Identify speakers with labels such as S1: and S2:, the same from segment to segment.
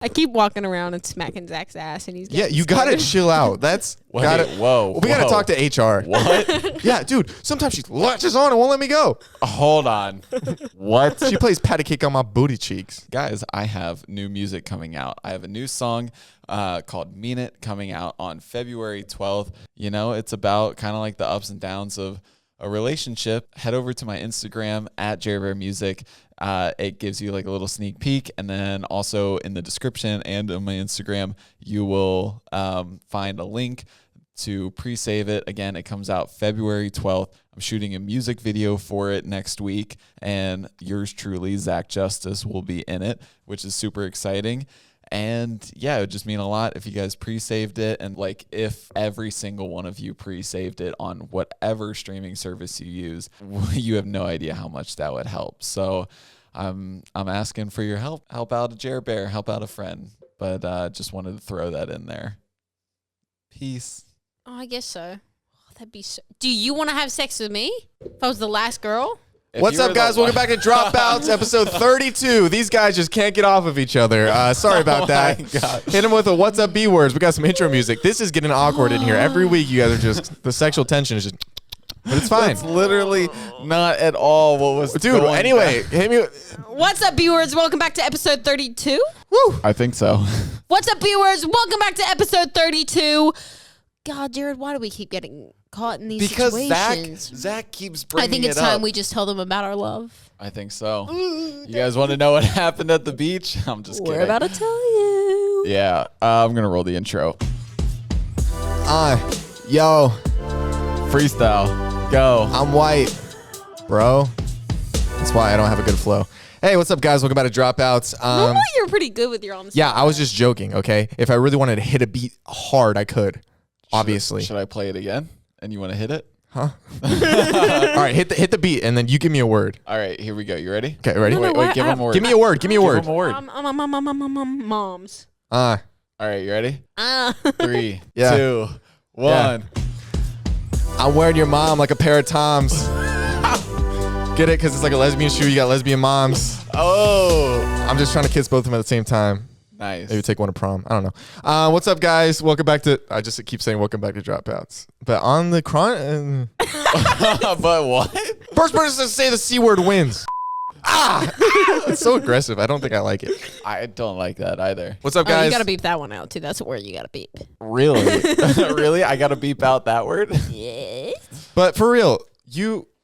S1: I keep walking around and smacking Zach's ass, and he's
S2: you gotta chill out. That's
S3: we gotta
S2: talk to HR.
S3: What?
S2: Yeah, dude. Sometimes she latches on and won't let me go.
S3: Hold on. What?
S2: She plays patty cake on my booty cheeks.
S3: Guys, I have new music coming out. I have a new song called Mean It coming out on February 12th. You know, it's about kind of like the ups and downs of a relationship. Head over to my Instagram at JerryBearMusic. It gives you like a little sneak peek, and then also in the description and on my Instagram, you will find a link to pre-save it. Again, it comes out February 12th. I'm shooting a music video for it next week, and yours truly, Zach Justice, will be in it, which is super exciting. And yeah, it would just mean a lot if you guys pre-saved it, and like if every single one of you pre-saved it on whatever streaming service you use. You have no idea how much that would help. So I'm asking for your help. Help out a Jer Bear, help out a friend. But just wanted to throw that in there. Peace.
S1: Oh, I guess so. Oh, that'd be so. Do you want to have sex with me? If I was the last girl?
S2: What's up, guys? Welcome back to Dropouts, episode 32. These guys just can't get off of each other. Sorry about that. Hit them with a what's up B words. We got some intro music. This is getting awkward in here. Every week you guys are just, the sexual tension is just, but it's fine.
S3: It's literally not at all what was
S2: Dude, anyway, hit me.
S1: What's up, B-words? Welcome back to episode 32.
S2: Woo.
S3: I think so.
S1: What's up, B-words? Welcome back to episode 32. God, Jared, why do we keep getting caught in these situations?
S3: Zach keeps bringing it up.
S1: I think it's time we just tell them about our love.
S3: I think so. You guys want to know what happened at the beach? I'm just kidding.
S1: We're about to tell you.
S3: Yeah, I'm going to roll the intro.
S2: Yo.
S3: Freestyle. Go.
S2: I'm white, bro. That's why I don't have a good flow. Hey, what's up, guys? Welcome back to Dropouts.
S1: Normally, you're pretty good with your own stuff.
S2: Yeah, I was just joking, okay? If I really wanted to hit a beat hard, I could. Obviously.
S3: Should I play it again? And you want to hit it?
S2: Huh? All right, hit the beat, and then you give me a word.
S3: All right, here we go. You ready?
S2: Okay, ready?
S3: Wait, give him a word.
S2: Give me a word. Give me a word.
S3: Give him a word.
S1: Moms.
S3: All right, you ready? 3,
S2: Yeah.
S3: 2, 1.
S2: I'm wearing your mom like a pair of Toms. Get it? Because it's like a lesbian shoe. You got lesbian moms.
S3: Oh.
S2: I'm just trying to kiss both of them at the same time.
S3: Nice.
S2: Maybe take one to prom. I don't know. What's up, guys? Welcome back to... I just keep saying welcome back to Dropouts. But on the...
S3: But what?
S2: First person to say the C word wins. It's so aggressive. I don't think I like it.
S3: I don't like that either.
S2: What's up, guys?
S1: You got to beep that one out, too. That's a word you got to beep.
S3: Really? Really? I got to beep out that word?
S1: Yes.
S2: But for real,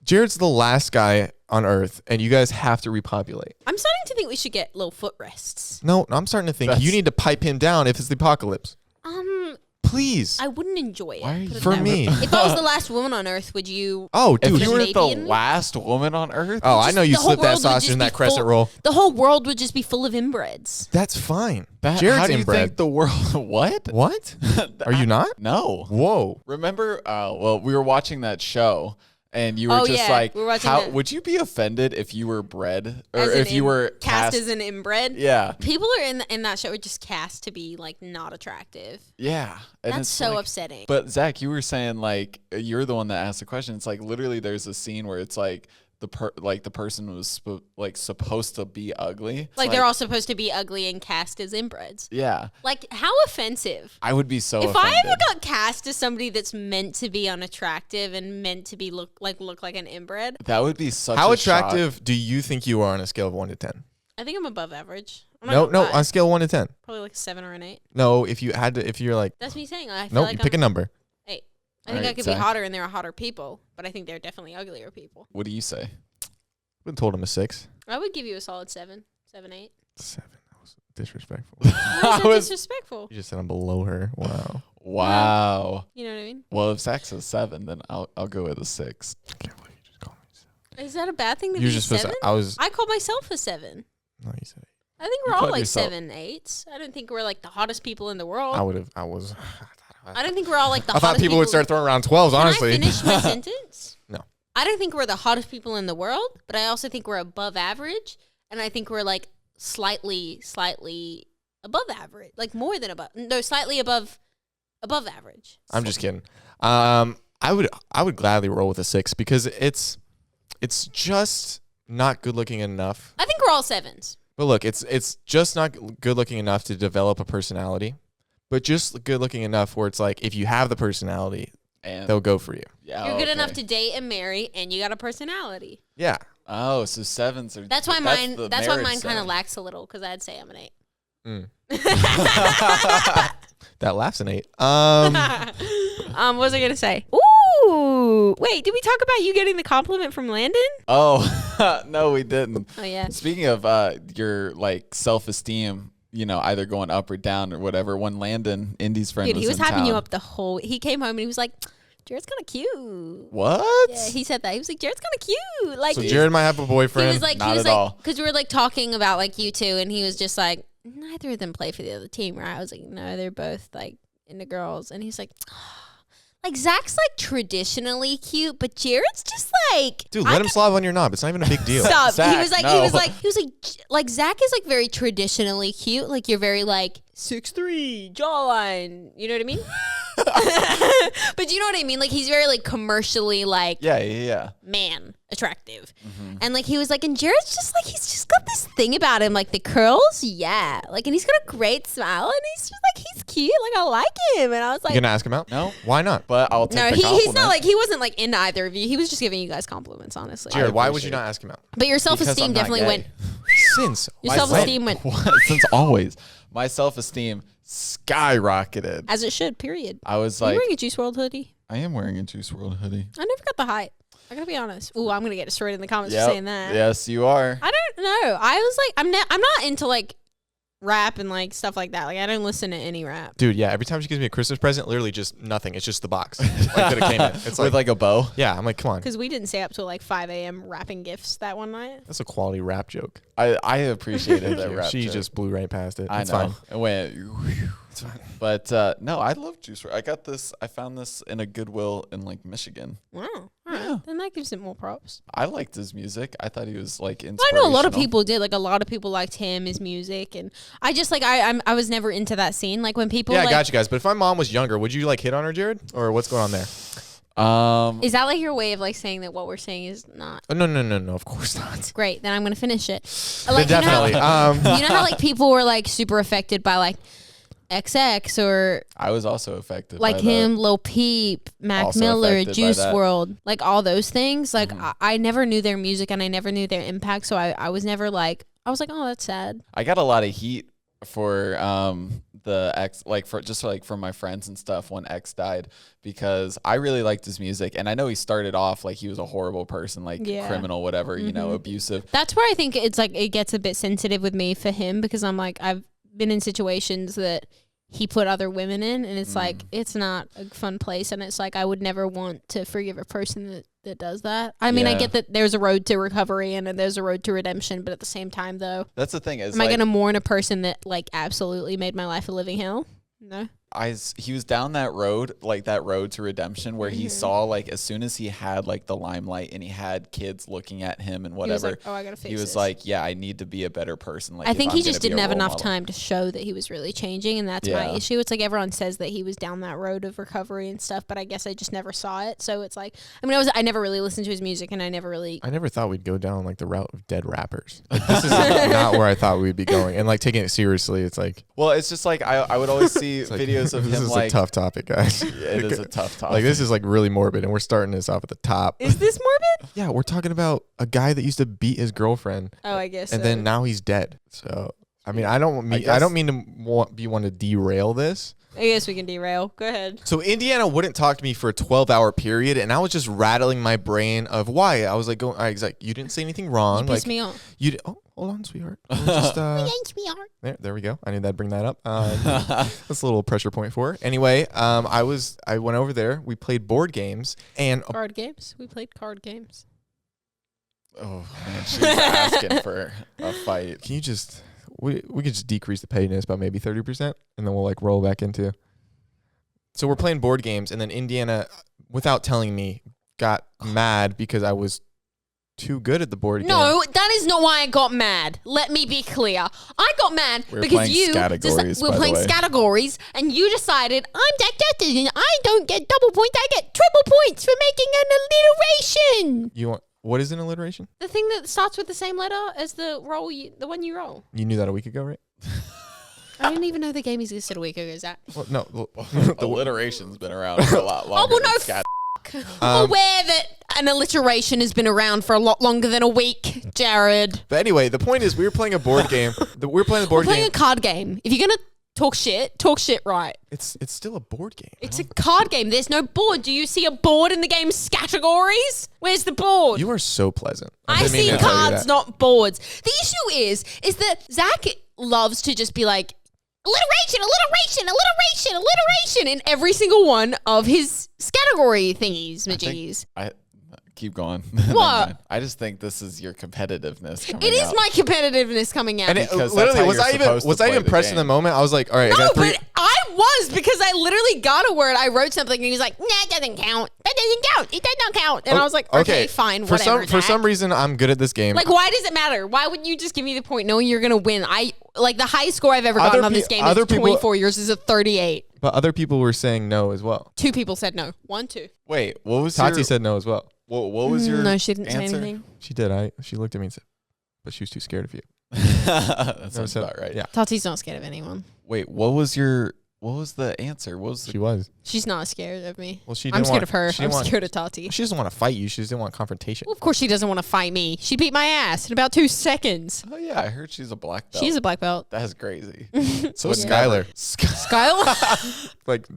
S2: Jared's the last guy on Earth, and you guys have to repopulate.
S1: I'm starting to think we should get little foot rests.
S2: No, I'm starting to think you need to pipe him down if it's the apocalypse. Please.
S1: I wouldn't enjoy it.
S3: Why are you
S2: for me?
S1: If I was the last woman on Earth, would you?
S2: Oh, dude.
S3: If you were
S1: maybe
S3: the
S1: in me?
S3: last woman on Earth?
S2: Oh, I know you
S1: the whole
S2: slipped that
S1: world would
S2: sausage
S1: just
S2: in
S1: be
S2: that crescent
S1: full-
S2: roll.
S1: The whole world would just be full of inbreds.
S2: That's fine.
S3: How
S2: Jared's
S3: do you
S2: inbred.
S3: think the world... What?
S2: What? Are you not?
S3: No.
S2: Whoa.
S3: Remember, we were watching that show, and you were
S1: Oh,
S3: just
S1: yeah,
S3: like,
S1: we were watching
S3: how
S1: that.
S3: would you be offended if you were bred, or
S1: As
S3: if
S1: in
S3: you were
S1: cast as an inbred?
S3: Yeah.
S1: People are in that show are just cast to be like not attractive.
S3: Yeah. And
S1: That's
S3: it's
S1: so
S3: like-
S1: upsetting.
S3: But Zach, you were saying like you're the one that asked the question. It's like literally there's a scene where it's like the person was supposed to be ugly. It's
S1: like they're all supposed to be ugly and cast as inbreds.
S3: Yeah.
S1: Like how offensive.
S3: I would be so
S1: If
S3: offended.
S1: I ever got cast as somebody that's meant to be unattractive and meant to be look like an inbred,
S3: that would be such
S2: How
S3: a
S2: attractive
S3: shock.
S2: do you think you are on a scale of 1 to 10?
S1: I think I'm above average. I'm
S2: No,
S1: not gonna lie.
S2: on a scale of 1 to 10.
S1: Probably like a 7 or an 8.
S2: No, if you're like,
S1: That's me saying. I feel
S2: nope,
S1: like
S2: you pick a number.
S1: 8. I
S3: All
S1: think I
S3: right,
S1: could
S3: Zach.
S1: be hotter, and there are hotter people, but I think there are definitely uglier people.
S3: What do you say?
S2: I told him a 6.
S1: I would give you a solid 7, 8.
S2: 7. That was disrespectful.
S1: Why is that disrespectful?
S2: You just said I'm below her. Wow.
S3: Wow.
S1: You know what I mean?
S3: Well, if Zach says 7, then I'll go with a 6.
S2: I can't believe you just called me 7.
S1: Is that a bad thing to
S2: You're
S1: be
S2: just
S1: 7?
S2: supposed to,
S1: I call myself a 7.
S2: no, you said 8.
S1: I think
S3: You
S1: we're all
S3: called
S1: like
S3: yourself-
S1: 7, 8s. I don't think we're like the hottest people in the world.
S2: I
S1: I don't think we're all like the
S2: thought
S1: hottest
S2: people would start throwing around 12s,
S1: Can
S2: honestly.
S1: I finish my sentence?
S2: No.
S1: I don't think we're the hottest people in the world, but I also think we're above average, and I think we're like slightly above average, like more than above. No, slightly above average.
S2: I'm just kidding. I would gladly roll with a 6 because it's just not good looking enough.
S1: I think we're all 7s.
S2: But look, it's just not good looking enough to develop a personality, but just good looking enough where it's like if you have the personality,
S3: And
S2: they'll go for you.
S3: yeah,
S1: You're good enough to date and marry, and you got a personality.
S2: Yeah.
S3: Oh, so 7s are.
S1: That's why mine. That's why mine kind of
S3: 7.
S1: lacks a little because I'd say I'm an 8.
S2: That laughs an 8.
S1: What was I gonna say? Ooh, wait, did we talk about you getting the compliment from Landon?
S3: Oh no, we didn't.
S1: Oh yeah.
S3: Speaking of your like self-esteem, either going up or down or whatever. When Landon, Indy's friend,
S1: Dude, he was
S3: in
S1: hyping
S3: town,
S1: you up the whole. He came home and he was like, "Jared's kind of cute."
S3: What?
S1: Yeah, he said that. He was like, "Jared's kind of cute." Like,
S2: So Jared might have a boyfriend.
S1: he was like,
S3: Not at all.
S1: because we were like talking about like you two, and he was just like, neither of them play for the other team, right? I was like, no, they're both like into girls, and he's like, like Zach's like traditionally cute, but Jared's just like,
S2: Dude, let him slob on your knob. It's not even a big deal.
S1: Stop.
S3: Zach,
S1: he was
S3: no.
S1: like Zach is like very traditionally cute. Like you're very like 6'3", jawline. You know what I mean? But you know what I mean? Like he's very like commercially like
S3: Yeah.
S1: man attractive. And like he was like, and Jared's just like he's just got this thing about him, like the curls, yeah. Like and he's got a great smile and he's just like he's cute. Like I like him. And I was like,
S2: You gonna ask him out?
S3: No,
S2: Why not?
S3: but I'll take
S1: no,
S3: the
S1: he's
S3: compliment.
S1: not like he wasn't like into either of you. He was just giving you guys compliments, honestly.
S2: Jared, why would
S3: appreciate
S2: you not ask him out?
S1: But your self
S3: Because
S1: esteem
S3: I'm not
S1: definitely
S3: gay.
S1: went.
S2: Since.
S1: Your
S2: Why-
S1: self esteem went
S3: What? Since always, my self-esteem skyrocketed.
S1: as it should. Period.
S3: I was
S1: Are you
S3: like,
S1: wearing a Juice WRLD hoodie?
S3: I am wearing a Juice WRLD hoodie.
S1: I never got the hype. I gotta be honest. Ooh, I'm gonna get destroyed in the comments
S3: Yep.
S1: for saying that.
S3: Yes, you are.
S1: I don't know. I was like, I'm not into like rap and like stuff like that. Like I don't listen to any rap.
S2: Dude, yeah, every time she gives me a Christmas present, literally just nothing. It's just the box. Like that it came in. It's
S3: With like a bow.
S2: yeah, I'm like, come on.
S1: Because we didn't stay up till like 5 a.m. wrapping gifts that one night.
S2: That's a quality rap joke.
S3: I appreciated that rap.
S2: She
S3: joke.
S2: just blew right past it.
S3: I
S2: It's
S3: know.
S2: fine.
S3: It went.
S2: It's fine.
S3: But no, I love Juice WRLD. I found this in a Goodwill in like Michigan.
S1: Wow. All right.
S3: Yeah.
S1: Then that gives it more props.
S3: I liked his music. I thought he was like
S1: I
S3: inspirational.
S1: know a lot of people did. Like a lot of people liked him, his music, and I just like I was never into that scene. Like when people
S2: Yeah,
S1: like,
S2: I got you guys. But if my mom was younger, would you like hit on her, Jared? Or what's going on there?
S1: is that like your way of like saying that what we're saying is not
S2: Oh, no, of course not.
S1: great? Then I'm gonna finish it.
S2: Then
S1: Like,
S2: definitely.
S1: You know how like people were like super affected by like XX or
S3: I was also affected.
S1: like
S3: by
S1: him, Lil Peep, Mac
S3: Also
S1: Miller,
S3: affected by
S1: Juice
S3: that.
S1: WRLD, like all those things. Like I never knew their music and I never knew their impact, so I was never like I was like, oh, that's sad.
S3: I got a lot of heat for the X, like for just like from my friends and stuff when X died, because I really liked his music, and I know he started off like he was a horrible person, like
S1: Yeah.
S3: criminal, whatever, you know, abusive.
S1: That's where I think it's like it gets a bit sensitive with me for him because I'm like I've been in situations that he put other women in, and it's like it's not a fun place, and it's like I would never want to forgive a person that does that. I mean, I
S3: Yeah.
S1: get that there's a road to recovery and there's a road to redemption, but at the same time, though,
S3: That's the thing is,
S1: am I
S3: like,
S1: gonna mourn a person that like absolutely made my life a living hell? No.
S3: he was down that road, like that road to redemption, where he saw like as soon as he had like the limelight and he had kids looking at him and
S1: He was
S3: whatever,
S1: like, oh, I gotta fix
S3: he was
S1: this.
S3: like, yeah, I need to be a better person. Like
S1: I
S3: if
S1: think
S3: I'm
S1: he just
S3: gonna be
S1: didn't
S3: a
S1: have
S3: role
S1: enough
S3: model.
S1: time to show that he was really changing, and that's my
S3: Yeah.
S1: issue. It's like everyone says that he was down that road of recovery and stuff, but I guess I just never saw it. So it's like, I mean, I never really listened to his music, and I never really.
S2: I never thought we'd go down like the route of dead rappers. Like, this is not where I thought we'd be going. And like taking it seriously, it's like,
S3: Well, it's just like I would always see
S2: it's like
S3: videos of
S2: this
S3: him
S2: is
S3: like
S2: a tough topic, guys.
S3: it is a tough topic.
S2: Like this is like really morbid, and we're starting this off at the top.
S1: Is this morbid?
S2: Yeah, we're talking about a guy that used to beat his girlfriend,
S1: Oh, I guess.
S2: and
S1: so.
S2: then now he's dead. So I mean, I don't
S3: guess-
S2: mean to be one to derail this.
S1: I guess we can derail. Go ahead.
S2: So Indiana wouldn't talk to me for a 12-hour period, and I was just rattling my brain of why. I was like, I was like, you didn't say anything wrong.
S1: You pissed
S2: Like
S1: me off.
S2: oh, hold on, sweetheart. Just,
S1: sweetheart.
S2: there we go. I knew that'd bring that up. That's a little pressure point for her. Anyway, I went over there. We played board games, and
S1: Card games. We played card games.
S3: oh man, she's asking for a fight.
S2: can you just we could just decrease the pettiness by maybe 30%, and then we'll like roll back into. So we're playing board games, and then Indiana, without telling me, got mad because I was too good at the board game.
S1: No, that is not why I got mad. Let me be clear. I got mad
S3: We were
S1: because
S3: playing
S1: you
S3: categories,
S1: we're
S3: by the
S1: playing
S3: way.
S1: categories, and you decided I'm deducted and I don't get double points. I get triple points for making an alliteration.
S2: You want What is an alliteration?
S1: The thing that starts with the same letter as the one you roll.
S2: You knew that a week ago, right?
S1: I didn't even know the game existed a week ago, Zach.
S2: Well, no.
S3: The alliteration's been around for a lot longer.
S1: Oh, well, no,
S3: than scat.
S1: I'm aware that an alliteration has been around for a lot longer than a week, Jared.
S2: But anyway, the point is we were playing a board game. We're playing
S1: a card game. If you're going to talk shit right.
S2: It's still a board game.
S1: It's a card game. There's no board. Do you see a board in the game's categories? Where's the board?
S2: You are so pleasant.
S1: I see cards, not boards. The issue is that Zach loves to just be like, alliteration in every single one of his category thingies, majiggies.
S3: I keep going.
S1: What?
S3: I just think this is your competitiveness coming
S1: It is
S3: out.
S1: my competitiveness coming out.
S2: And it,
S3: Because
S2: literally,
S3: that's
S2: was
S3: how
S2: I
S3: you're
S2: even
S3: supposed to play the
S2: impressed in
S3: game.
S2: the moment? I was like, all right, I
S1: No,
S2: got 3.
S1: but I was, because I literally got a word. I wrote something and he was like, nah, it doesn't count. That doesn't count. It does not count. And I was like, okay, fine, whatever.
S2: For some reason, I'm good at this game.
S1: Like, why does it matter? Why wouldn't you just give me the point knowing you're going to win? Like, the highest score I've ever gotten on this game is 24 years is a 38.
S2: But other people were saying no as well.
S1: 2 people said no. 1, 2.
S3: Wait, what was
S2: Tati
S3: your...
S2: said no as well.
S3: What was your
S1: No, she didn't say
S3: answer?
S1: anything.
S2: She did. She looked at me and said, but she was too scared of you.
S3: That sounds about right.
S2: Yeah.
S1: Tati's not scared of anyone.
S3: Wait, what was the answer? What was the...
S2: She was.
S1: She's not scared of me.
S2: Well, she.
S1: I'm scared of her. I'm scared of Tati.
S2: She doesn't want to fight you. She doesn't want confrontation.
S1: Well, of course she doesn't want to fight me. She beat my ass in about 2 seconds.
S3: Oh yeah, I heard she's a black belt.
S1: She's a black belt.
S3: That's crazy.
S2: So is Skylar.
S1: Skylar?
S2: Like,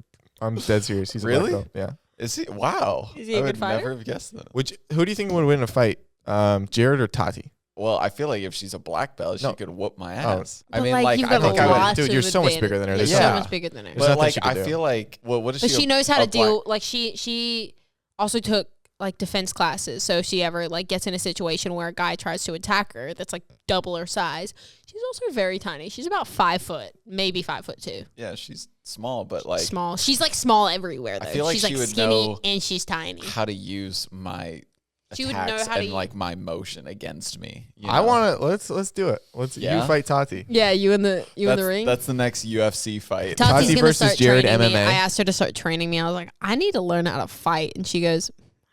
S2: I'm dead serious. He's
S3: Really?
S2: a black belt. Yeah.
S3: Is he? Wow.
S1: Is he a
S3: I
S1: good
S3: would
S1: fighter?
S3: never have guessed that.
S2: Who do you think would win a fight? Jared or Tati?
S3: Well, I feel like if she's a black belt,
S2: No.
S3: she could whoop my ass. I
S1: But,
S3: mean, like,
S1: you've
S3: I
S1: got
S3: think
S1: a
S3: I would.
S1: lot
S2: Dude, you're so much bigger than her.
S1: You're
S2: There's
S1: so
S3: Yeah.
S1: much bigger than her.
S2: There's
S3: But
S2: nothing
S3: like,
S2: she could
S3: I
S2: do.
S3: feel like, well, what is
S1: But
S3: she?
S1: she knows how to
S3: a black-
S1: deal. Like she also took like defense classes. So if she ever like gets in a situation where a guy tries to attack her, that's like double her size. She's also very tiny. She's about 5 foot, maybe 5'2".
S3: Yeah, she's small, but like
S1: Small. She's like small everywhere though.
S3: feel like
S1: she's
S3: she
S1: like
S3: would
S1: skinny
S3: know
S1: and she's tiny.
S3: how to use my
S1: She would know
S3: attacks
S1: how to
S3: and like my motion against me. You
S2: I
S3: know?
S2: want to. Let's do it.
S3: Yeah?
S2: You fight Tati.
S1: Yeah, you in the ring.
S3: That's the next UFC fight.
S1: Tati's
S2: Tati
S1: gonna
S2: versus
S1: start
S2: Jared
S1: training me.
S2: MMA.
S1: I asked her to start training me. I was like, I need to learn how to fight, and she goes,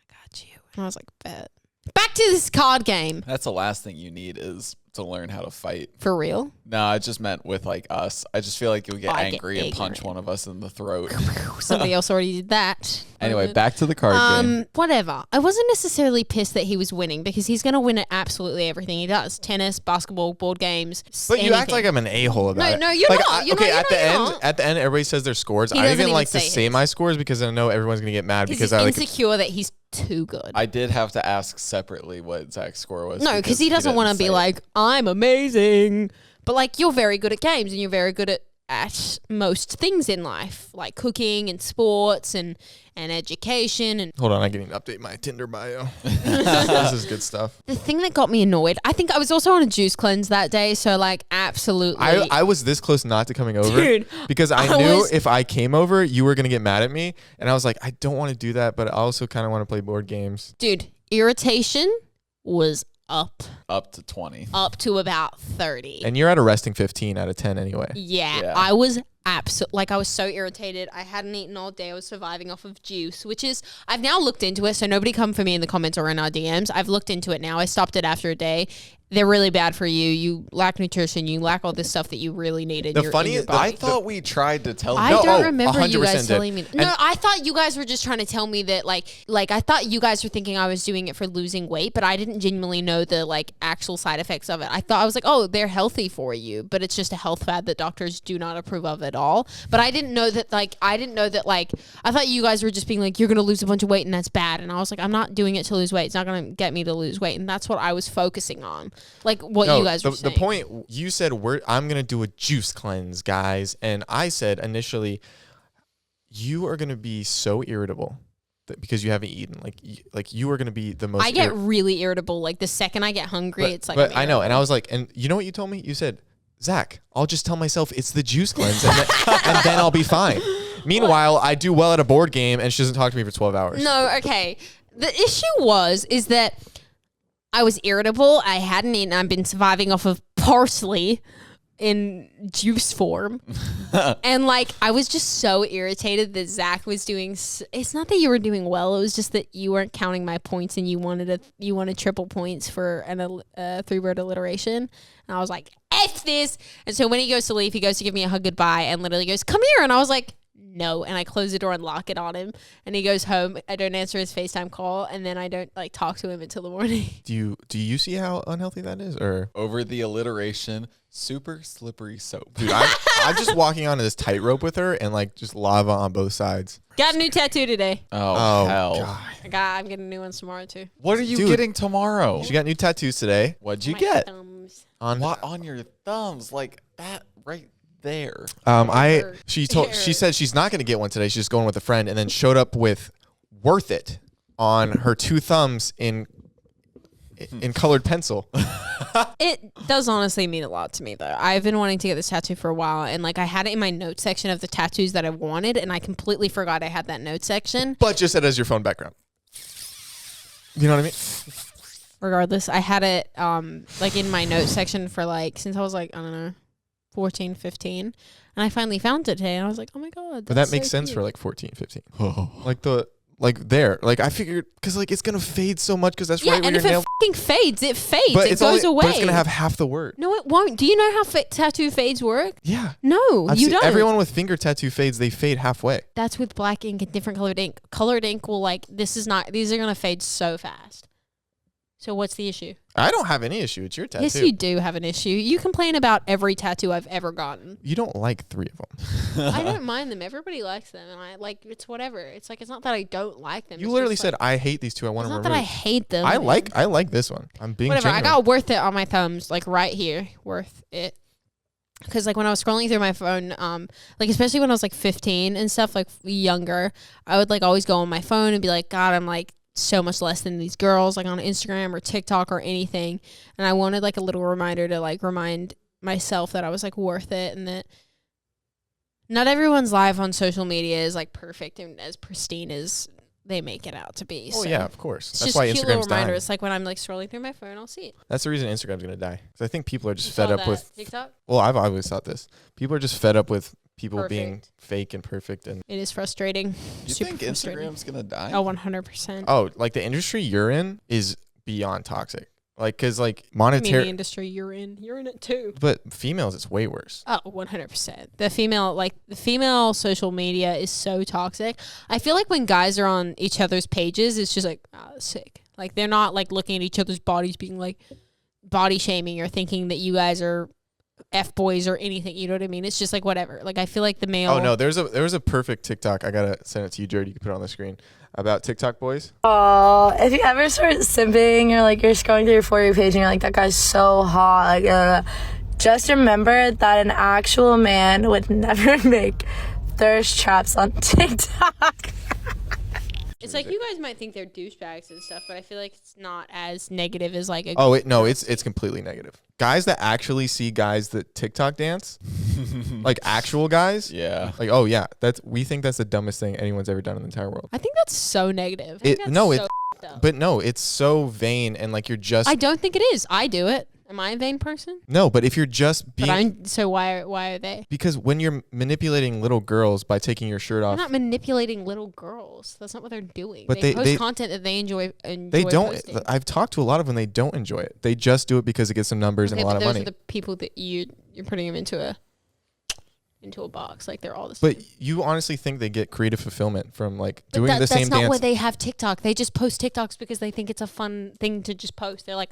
S1: I got you. And I was like, bet. Back to this card game.
S3: That's the last thing you need is to learn how to fight.
S1: For real?
S3: No, I just meant with like us. I just feel like you'll get
S1: I get
S3: angry and punch
S1: ignorant.
S3: one of us in the throat.
S1: Somebody else already did that.
S3: Anyway, back to the card game.
S1: Whatever. I wasn't necessarily pissed that he was winning because he's going to win at absolutely everything he does. Tennis, basketball, board games.
S2: But you act like I'm an a-hole about it.
S1: No, you're
S2: like,
S1: not. You're not, you're
S2: at the
S1: not, you're
S2: end,
S1: not.
S2: at the end, everybody says their scores.
S1: He
S2: I don't
S1: doesn't
S2: even
S1: even
S2: like to
S1: say
S2: say
S1: his.
S2: my scores because I know everyone's gonna get mad
S1: He's
S2: because I like.
S1: insecure that he's too good.
S3: I did have to ask separately what Zach's score was.
S1: No, because he doesn't want to be
S3: say it.
S1: like, I'm amazing. But like, you're very good at games and you're very good at most things in life, like cooking and sports and education. And
S2: Hold on, I need to update my Tinder bio. This is good stuff.
S1: the thing that got me annoyed, I think I was also on a juice cleanse that day. So like, absolutely.
S2: I was this close not to coming over,
S1: Dude,
S2: because I
S1: I
S2: knew
S1: was-
S2: if I came over, you were gonna get mad at me, and I was like, I don't want to do that, but I also kind of want to play board games.
S1: Dude, irritation was up
S3: to 20.
S1: to about 30.
S2: And you're at a resting 15 out of 10 anyway.
S1: Yeah, I was I was so irritated. I hadn't eaten all day. I was surviving off of juice, which is, I've now looked into it. So nobody come for me in the comments or in our DMs. I've looked into it now. I stopped it after a day. They're really bad for you. You lack nutrition. You lack all this stuff that you really need in
S2: The
S1: your
S2: funniest-
S1: body.
S3: I thought we tried to tell
S1: I
S3: you.
S1: don't
S2: oh,
S1: remember you
S2: 100%
S1: guys
S2: did.
S1: telling me. No,
S2: And-
S1: I thought you guys were just trying to tell me that like I thought you guys were thinking I was doing it for losing weight, but I didn't genuinely know the like actual side effects of it. I thought I was like, oh, they're healthy for you, but it's just a health fad that doctors do not approve of at all. But I didn't know that I thought you guys were just being like, you're gonna lose a bunch of weight and that's bad. And I was like, I'm not doing it to lose weight. It's not gonna get me to lose weight. And that's what I was focusing on. Like what you guys were
S2: the
S1: saying.
S2: point, you said, I'm going to do a juice cleanse, guys. And I said initially, you are going to be so irritable because you haven't eaten. Like you are going to be the most.
S1: I get really irritable. Like the second I get hungry, it's like.
S2: But I know. And I was like, and you know what you told me? You said, Zach, I'll just tell myself it's the juice cleanse and then I'll be fine. Meanwhile, I do well at a board game and she doesn't talk to me for 12 hours.
S1: No, okay. The issue is that I was irritable. I hadn't eaten. I've been surviving off of parsley in juice form. And like I was just so irritated that Zach was doing it's not that you were doing well, it was just that you weren't counting my points and you wanted triple points for a 3-word alliteration. And I was like, F this. And so when he goes to leave, he goes to give me a hug goodbye and literally goes, come here. And I was like, no. And I close the door and lock it on him. And he goes home. I don't answer his FaceTime call. And then I don't like talk to him until the morning.
S2: Do you see how unhealthy that is? Or
S3: Over the alliteration, super slippery soap.
S2: dude, I'm just walking onto this tightrope with her and like just lava on both sides.
S1: Got a new tattoo today.
S3: Oh, hell.
S2: God.
S1: I'm getting a new one tomorrow too.
S3: What are you
S2: Dude,
S3: getting tomorrow?
S2: She got new tattoos today.
S3: What'd you
S1: My
S3: get?
S1: thumbs.
S3: What on your thumbs? Like that right there.
S2: She said she's not going to get one today. She's just going with a friend, and then showed up with "worth it" on her 2 thumbs in colored pencil.
S1: It does honestly mean a lot to me though. I've been wanting to get this tattoo for a while, and like I had it in my notes section of the tattoos that I wanted, and I completely forgot I had that notes section.
S2: But just set as your phone background. You know what I mean?
S1: Regardless, I had it like in my notes section for like since I was like, I don't know, 14, 15. And I finally found it today and I was like, oh my God.
S2: But that makes sense for like 14, 15. Like I figured because like it's gonna fade so much because that's right where
S1: and
S2: your
S1: if
S2: nail.
S1: it fucking fades, it fades.
S2: But
S1: it goes away.
S2: But it's gonna have half the word.
S1: No, it won't. Do you know how tattoo fades work?
S2: Yeah.
S1: No,
S2: I've
S1: you
S2: seen
S1: don't.
S2: everyone with finger tattoo fades, they fade halfway.
S1: That's with black ink and different colored ink. Colored ink will like these are gonna fade so fast. So what's the issue?
S2: I don't have any issue. It's your tattoo.
S1: Yes, you do have an issue. You complain about every tattoo I've ever gotten.
S2: You don't like 3 of them.
S1: I don't mind them. Everybody likes them, and I like it's whatever. It's like it's not that I don't like them.
S2: You
S1: it's
S2: literally
S1: just,
S2: said
S1: like,
S2: I hate these 2. I want
S1: it's
S2: to
S1: not
S2: remove.
S1: that I hate them.
S2: I
S1: man.
S2: like this one. I'm being
S1: whatever.
S2: genuine.
S1: I got worth it on my thumbs, like right here, worth it. Because like when I was scrolling through my phone, like especially when I was like 15 and stuff, like younger, I would like always go on my phone and be like, God, I'm like so much less than these girls, like on Instagram or TikTok or anything. And I wanted like a little reminder to like remind myself that I was like worth it, and that not everyone's life on social media is like perfect and as pristine as they make it out to be.
S2: Oh
S1: so
S2: yeah, of course.
S1: it's
S2: That's
S1: just
S2: why
S1: a cute little
S2: Instagram's
S1: reminder.
S2: dying.
S1: It's like when I'm like scrolling through my phone, I'll see it.
S2: That's the reason Instagram's gonna die. Because I think people are just
S1: You
S2: fed
S1: saw
S2: up
S1: that
S2: with
S1: TikTok.
S2: Well, I've always thought this. People are just fed up with people being
S1: Perfect.
S2: fake and perfect and
S1: It is frustrating.
S3: You
S1: Super
S3: think
S1: frustrating.
S3: Instagram's gonna die?
S1: Oh, 100%.
S2: oh, like the industry you're in is beyond toxic. Like, cause like
S1: I mean, the
S2: monetary,
S1: industry you're in it too.
S2: but females, it's way worse.
S1: Oh, 100%. The female social media is so toxic. I feel like when guys are on each other's pages, it's just like, oh, that's sick. Like they're not like looking at each other's bodies, being like body shaming or thinking that you guys are F-boys or anything. You know what I mean? It's just like whatever. Like I feel like the male.
S2: Oh no, there was a perfect TikTok. I gotta send it to you, Jared. You can put it on the screen about TikTok boys.
S4: Oh, if you ever start simping or like you're scrolling through your For You page and you're like, that guy's so hot, like, just remember that an actual man would never make thirst traps on TikTok.
S1: It's like you guys might think they're douchebags and stuff, but I feel like it's not as negative as like a.
S2: Oh it's completely negative. Guys that actually see guys that TikTok dance, like actual guys.
S3: Yeah.
S2: Like, oh yeah, we think that's the dumbest thing anyone's ever done in the entire world.
S1: I think that's so negative. I think that's so f***ed up.
S2: But no, it's so vain and like you're just.
S1: I don't think it is. I do it. Am I a vain person?
S2: No, but if you're just being.
S1: So why are they?
S2: Because when you're manipulating little girls by taking your shirt
S1: They're
S2: off.
S1: not manipulating little girls. That's not what they're doing.
S2: But
S1: they post
S2: they-
S1: content that they enjoy
S2: They don't.
S1: posting.
S2: I've talked to a lot of them. They don't enjoy it. They just do it because it gets some numbers and a
S1: Okay,
S2: lot
S1: but
S2: of
S1: those
S2: money.
S1: are the people that you're putting them into a box. Like they're all the same.
S2: But you honestly think they get creative fulfillment from like
S1: But
S2: doing the same
S1: that's not
S2: dance?
S1: why they have TikTok. They just post TikToks because they think it's a fun thing to just post. They're like,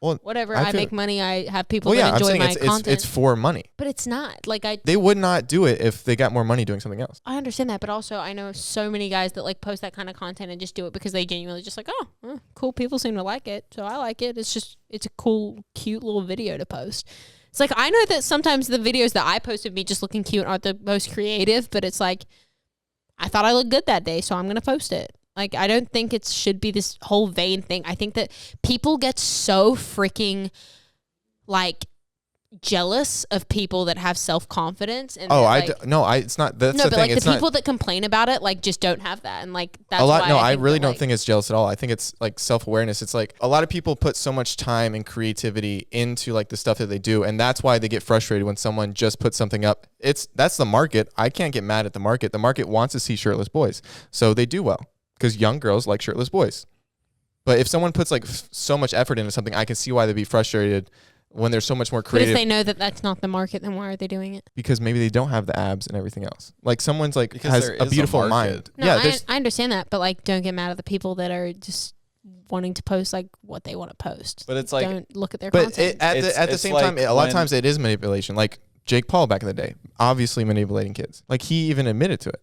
S2: well,
S1: whatever.
S2: I
S1: I
S2: feel-
S1: make money. I have people
S2: well, yeah,
S1: that
S2: I'm
S1: enjoy
S2: saying
S1: my
S2: it's
S1: content.
S2: it's for money.
S1: But it's not. Like
S2: They would not do it if they got more money doing something else.
S1: I understand that, but also I know so many guys that like post that kind of content and just do it because they genuinely just like, cool. People seem to like it, so I like it. It's a cool, cute little video to post. It's like I know that sometimes the videos that I post of me just looking cute aren't the most creative, but it's like I thought I looked good that day, so I'm gonna post it. Like I don't think it should be this whole vain thing. I think that people get so freaking like jealous of people that have self-confidence. And
S2: Oh,
S1: it's
S2: not. That's
S1: no,
S2: the
S1: but
S2: thing.
S1: like
S2: It's
S1: the people
S2: not
S1: that complain about it, like just don't have that, and like that's
S2: a lot.
S1: why
S2: No,
S1: I
S2: I
S1: think
S2: really
S1: that,
S2: don't
S1: like,
S2: think it's jealous at all. I think it's like self-awareness. It's like a lot of people put so much time and creativity into like the stuff that they do, and that's why they get frustrated when someone just puts something up. That's the market. I can't get mad at the market. The market wants to see shirtless boys, so they do well because young girls like shirtless boys. But if someone puts like so much effort into something, I can see why they'd be frustrated when there's so much more
S1: But
S2: creative.
S1: if they know that that's not the market, then why are they doing it?
S2: Because maybe they don't have the abs and everything else. Like someone's like
S3: Because
S2: has
S3: there
S2: a
S3: is a
S2: beautiful
S3: market.
S2: mind.
S1: No,
S2: Yeah,
S1: I understand that, but like, don't get mad at the people that are just wanting to post like what they want to post.
S3: But it's like,
S1: don't look at their
S2: but
S1: content.
S2: at the
S3: It's
S2: same
S3: like
S2: time, a lot of
S3: when-
S2: times it is manipulation. Like Jake Paul back in the day, obviously manipulating kids. Like he even admitted to it.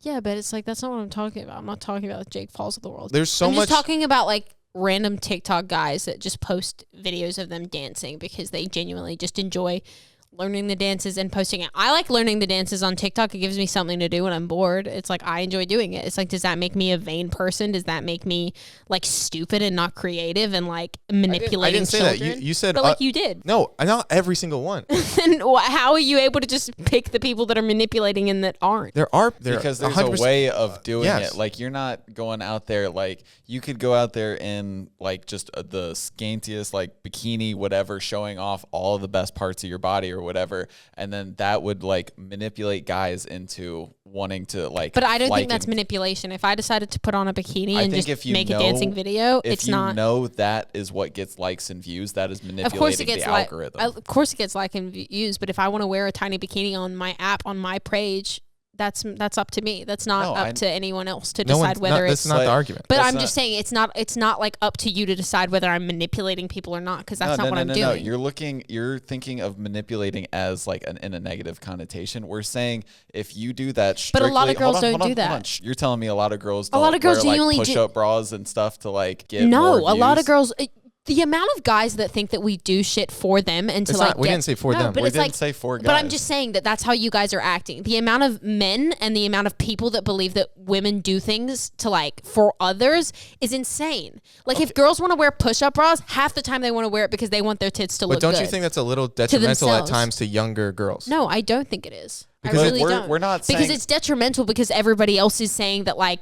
S1: Yeah, but it's like that's not what I'm talking about. I'm not talking about Jake Pauls of the world.
S2: There's so
S1: I'm
S2: much.
S1: just talking about like random TikTok guys that just post videos of them dancing because they genuinely just enjoy learning the dances and posting it. I like learning the dances on TikTok. It gives me something to do when I'm bored. It's like I enjoy doing it. It's like, does that make me a vain person? Does that make me like stupid and not creative and like manipulating
S2: I didn't say
S1: children?
S2: that. You said
S1: but like you did.
S2: no, not every single one.
S1: Then how are you able to just pick the people that are manipulating and that aren't?
S2: There
S3: because there's
S2: 100%.
S3: a way of doing
S2: yes.
S3: it. Like you're not going out there like you could go out there in like just the scantiest like bikini whatever, showing off all of the best parts of your body or whatever, and then that would like manipulate guys into wanting to like.
S1: But I don't
S3: like
S1: think that's
S3: and-
S1: manipulation. If I decided to put on a bikini
S3: I
S1: and
S3: think
S1: just
S3: if you
S1: make
S3: know-
S1: a dancing video,
S3: If
S1: it's
S3: you
S1: not.
S3: know that is what gets likes and views, that is
S1: Of
S3: manipulating
S1: course it gets
S3: the algorithm.
S1: of course it gets like and views. But if I want to wear a tiny bikini on my app on my page, that's up to me. That's not
S3: No,
S1: up to anyone else to
S2: No
S1: decide
S2: one's
S1: whether
S2: not,
S1: it's.
S2: that's not the
S3: But-
S2: argument.
S1: But
S3: that's
S1: I'm
S3: not-
S1: just saying it's not like up to you to decide whether I'm manipulating people or not, because that's not what I'm doing.
S3: No. You're thinking of manipulating as like in a negative connotation. We're saying if you do that strictly,
S1: a lot of girls don't do
S3: hold on.
S1: that.
S3: You're telling me a lot of girls
S1: A lot of girls
S3: wear,
S1: genuinely
S3: like,
S1: do-
S3: push-up bras and stuff to like get
S1: No,
S3: more
S1: a lot of
S3: views?
S1: girls. The amount of guys that think that we do shit for them and to
S2: It's
S1: like
S2: not- we
S1: get-
S2: didn't say for
S1: No,
S2: them.
S1: but
S3: We
S1: it's
S3: didn't
S1: like,
S3: say for
S1: But I'm
S3: guys.
S1: just saying that that's how you guys are acting. The amount of men and the amount of people that believe that women do things to like for others is insane. Like if girls want to wear push-up bras, half the time they want to wear it because they want their tits to look
S2: But don't
S1: good.
S2: you think that's a little detrimental at
S1: themselves.
S2: times to younger girls?
S1: No, I don't think it is.
S2: Because
S1: I really
S3: we're-
S1: don't.
S3: we're not
S1: because
S3: saying-
S1: it's detrimental because everybody else is saying that like,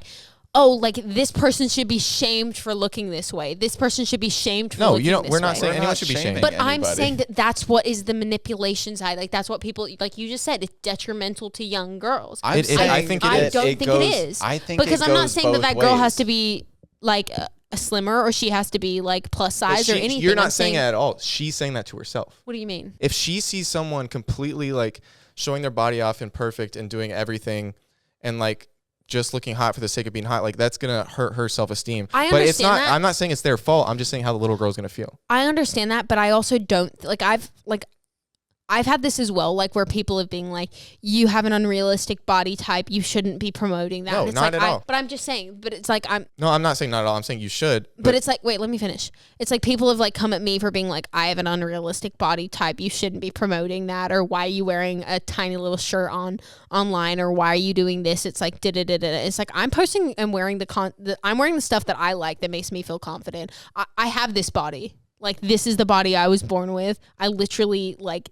S1: oh, like this person should be shamed for looking this way. This person should be shamed for
S2: No,
S1: looking
S2: you don't.
S1: this
S2: We're not
S1: way.
S2: saying
S3: We're
S2: anyone
S3: not
S2: should be
S3: shaming.
S2: shamed.
S1: But I'm
S3: anybody.
S1: saying that that's what is the manipulation side. Like that's what people, like you just said, it's detrimental to young girls.
S3: I'm
S2: It-
S3: saying
S2: I think it
S1: I
S2: is.
S1: don't
S3: it
S1: think
S3: goes-
S1: it is.
S3: I think
S1: because
S3: it
S1: I'm not
S3: goes
S1: saying that
S3: both
S1: girl has
S3: ways.
S1: to be like a slimmer or she has to be like plus
S2: But
S1: size or anything.
S2: You're not
S1: I'm
S2: saying it at all. She's saying that to herself.
S1: What do you mean?
S2: If she sees someone completely like showing their body off and perfect and doing everything and like just looking hot for the sake of being hot, like that's gonna hurt her self-esteem.
S1: I
S2: But it's
S1: understand
S2: not.
S1: that.
S2: I'm not saying it's their fault. I'm just saying how the little girl's gonna feel.
S1: I understand that, but I also don't like I've had this as well, like where people have been like, you have an unrealistic body type, you shouldn't be promoting that.
S2: No,
S1: And it's
S2: not
S1: like
S2: at all.
S1: But I'm just saying, but it's like
S2: No, I'm not saying not at all. I'm saying you should.
S1: But it's like, wait, let me finish. It's like people have like come at me for being like, I have an unrealistic body type. You shouldn't be promoting that. Or why are you wearing a tiny little shirt online? Or why are you doing this? It's like, da-da-da-da. It's like, I'm posting and wearing I'm wearing the stuff that I like that makes me feel confident. I have this body. Like, this is the body I was born with. I literally like,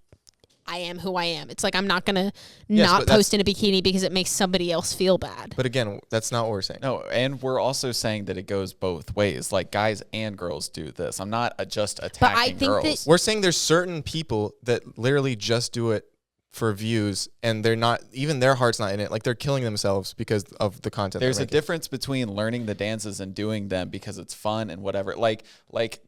S1: I am who I am. It's like, I'm not going to not
S2: but that's-
S1: post in a bikini because it makes somebody else feel bad.
S2: But again, that's not what we're saying.
S3: No, and we're also saying that it goes both ways. Like guys and girls do this. I'm not just attacking
S1: think that-
S3: girls.
S2: We're saying there's certain people that literally just do it for views, and they're not, even their heart's not in it. Like they're killing themselves because of the content.
S3: There's
S2: they're
S3: a
S2: making.
S3: difference between learning the dances and doing them because it's fun and whatever. Like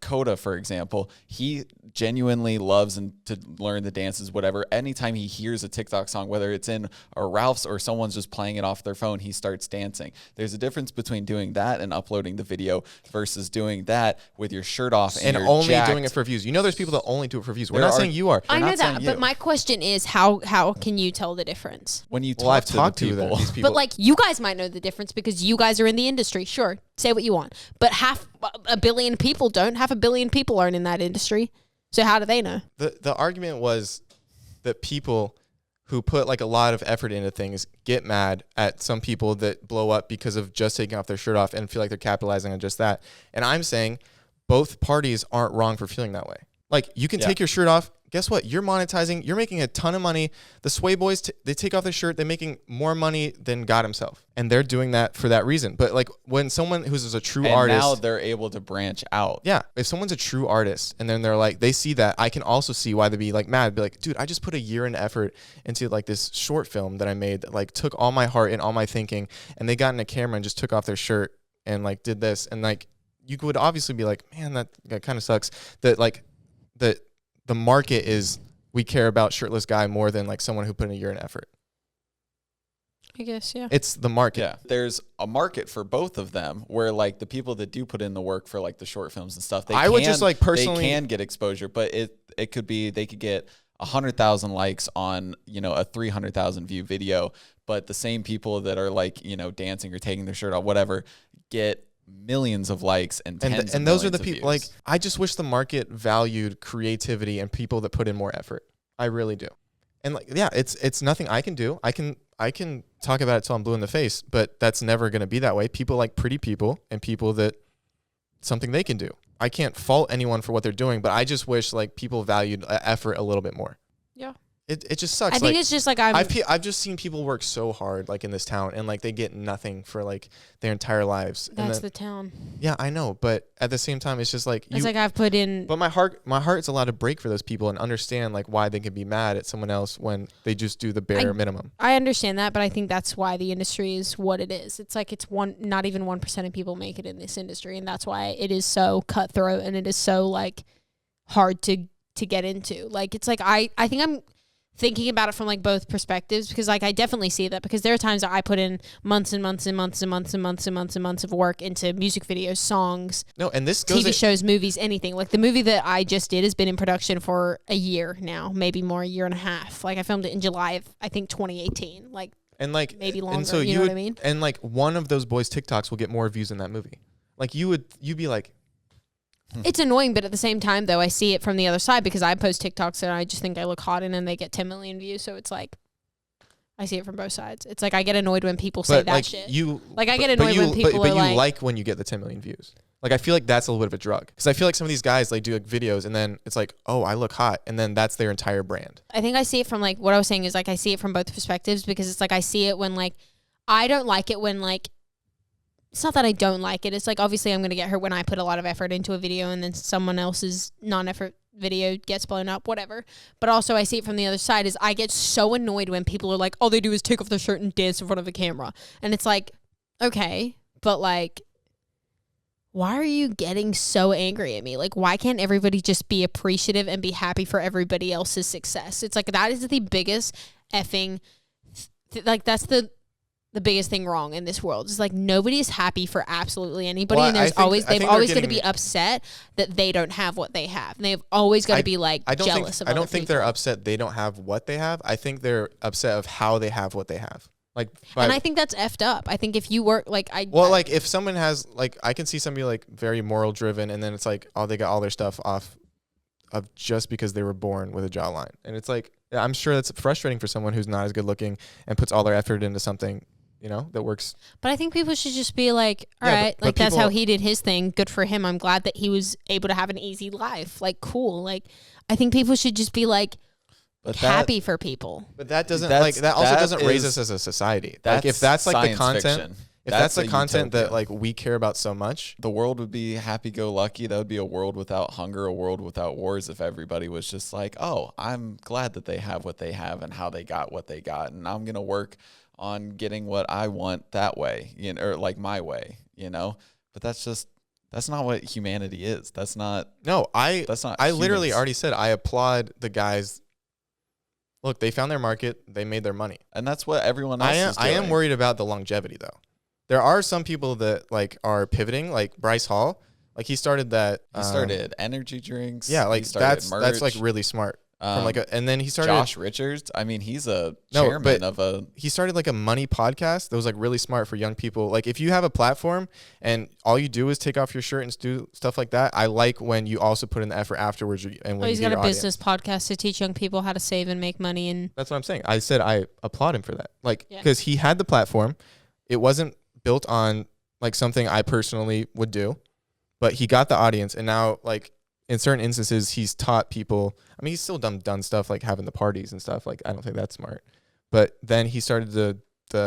S3: Coda, for example, he genuinely loves and to learn the dances, whatever. Anytime he hears a TikTok song, whether it's in a Ralph's or someone's just playing it off their phone, he starts dancing. There's a difference between doing that and uploading the video versus doing that with your shirt off and you're
S2: only
S3: jacked.
S2: doing it for views. You know, there's people that only do it for views. We're
S3: There
S2: not
S3: are-
S2: saying you are.
S1: I
S3: not
S1: know that,
S3: saying
S1: but
S3: you.
S1: my question is how can you tell the difference?
S3: When you talk
S2: Well, I've
S3: to
S2: talked
S3: the
S2: to
S3: people.
S2: these people.
S1: But like you guys might know the difference because you guys are in the industry. Sure, say what you want, but a billion people don't. Half a billion people aren't in that industry. So how do they know?
S2: The argument was that people who put like a lot of effort into things get mad at some people that blow up because of just taking off their shirt off and feel like they're capitalizing on just that. And I'm saying both parties aren't wrong for feeling that way. Like you can
S3: Yeah.
S2: take your shirt off, guess what? You're monetizing. You're making a ton of money. The Sway Boys, they take off their shirt. They're making more money than God himself. And they're doing that for that reason. But like when someone who's a true artist.
S3: now they're able to branch out.
S2: Yeah. If someone's a true artist and then they're like, they see that, I can also see why they'd be like mad. Be like, dude, I just put a year and effort into like this short film that I made that like took all my heart and all my thinking. And they got in a camera and just took off their shirt and like did this. And like, you would obviously be like, man, that kind of sucks. That like the market is, we care about shirtless guy more than like someone who put in a year and effort.
S1: I guess, yeah.
S2: It's the market.
S3: Yeah. There's a market for both of them where like the people that do put in the work for like the short films and stuff, they can get exposure, but it could be, they could get 100,000 likes on, a 300,000 view video, but the same people that are like, dancing or taking their shirt off, whatever, get millions of likes and tens
S2: and
S3: of
S2: those are the
S3: millions of
S2: people
S3: views.
S2: like, I just wish the market valued creativity and people that put in more effort. I really do. And like, yeah, it's nothing I can do. I can talk about it till I'm blue in the face, but that's never going to be that way. People like pretty people and people that something they can do. I can't fault anyone for what they're doing, but I just wish like people valued effort a little bit more.
S1: Yeah.
S2: It just sucks.
S1: I think it's just like
S2: I've just seen people work so hard like in this town and like they get nothing for like their entire lives.
S1: That's the town.
S2: Yeah, I know, but at the same time, it's just like
S1: it's like I've put in.
S2: But my heart's allowed to break for those people and understand like why they can be mad at someone else when they just do the bare minimum.
S1: I understand that, but I think that's why the industry is what it is. It's like not even 1% of people make it in this industry, and that's why it is so cutthroat and it is so like hard to get into. Like it's like I think I'm thinking about it from like both perspectives, because like I definitely see that, because there are times that I put in months and months and months and months and months and months and months of work into music videos, songs,
S2: and this goes
S1: TV shows, movies, anything. Like the movie that I just did has been in production for a year now, maybe more, a year and a half. Like I filmed it in July of, I think, 2018. Like,
S2: and like
S1: maybe longer.
S2: And so
S1: you know what I mean?
S2: And like one of those boys' TikToks will get more views than that movie. Like you'd be like.
S1: It's annoying, but at the same time, though, I see it from the other side, because I post TikToks and I just think I look hot in and they get 10 million views. So it's like, I see it from both sides. It's like I get annoyed when people say that shit. I get annoyed when people are like.
S2: But you like when you get the 10 million views. Like I feel like that's a little bit of a drug, because I feel like some of these guys like do like videos and then it's like, oh, I look hot, and then that's their entire brand.
S1: I think I see it from like, what I was saying is like I see it from both perspectives, because it's like I see it when like I don't like it when like. It's not that I don't like it. It's like, obviously I'm going to get hurt when I put a lot of effort into a video and then someone else's non-effort video gets blown up, whatever. But also I see it from the other side, is I get so annoyed when people are like, all they do is take off their shirt and dance in front of a camera. And it's like, okay, but like, why are you getting so angry at me? Like, why can't everybody just be appreciative and be happy for everybody else's success? It's like, that is the biggest effing, like that's the biggest thing wrong in this world. Is like nobody is happy for absolutely anybody, and they've always got to be upset that they don't have what they have. And they've always got to be like jealous of other people.
S2: I don't think they're upset they don't have what they have. I think they're upset of how they have what they have. Like,
S1: and I think that's effed up. I think if you work like
S2: like if someone has like, I can see somebody like very moral driven, and then it's like, oh, they got all their stuff off of just because they were born with a jawline, and it's like, I'm sure that's frustrating for someone who's not as good looking and puts all their effort into something, that works.
S1: But I think people should just be like, all right, like that's how he did his thing. Good for him. I'm glad that he was able to have an easy life. Like, cool. Like, I think people should just be like happy for people.
S2: But that doesn't that also doesn't raise us as a society. Like if that's like the content, fiction. If that's the content that like we care about so much,
S3: the world would be happy-go-lucky. That would be a world without hunger, a world without wars, if everybody was just like, oh, I'm glad that they have what they have and how they got what they got, and I'm gonna work on getting what I want that way, or like my way, But that's not what humanity is. That's not.
S2: No,
S3: that's not.
S2: I literally already said I applaud the guys. Look, they found their market. They made their money,
S3: and that's what everyone else is doing.
S2: I am worried about the longevity, though. There are some people that like are pivoting, like Bryce Hall. Like he started that.
S3: He started energy drinks.
S2: Yeah, like that's like really smart. And then he started
S3: Josh Richards. I mean, he's a chairman of a.
S2: He started like a money podcast that was like really smart for young people. Like if you have a platform and all you do is take off your shirt and do stuff like that, I like when you also put in the effort afterwards. And when
S1: he's got a business podcast to teach young people how to save and make money. And
S2: that's what I'm saying. I said I applaud him for that. Like because he had the platform, it wasn't built on like something I personally would do, but he got the audience, and now like. in certain instances, he's taught people. I mean, he's still done stuff like having the parties and stuff. Like, I don't think that's smart. But then he started the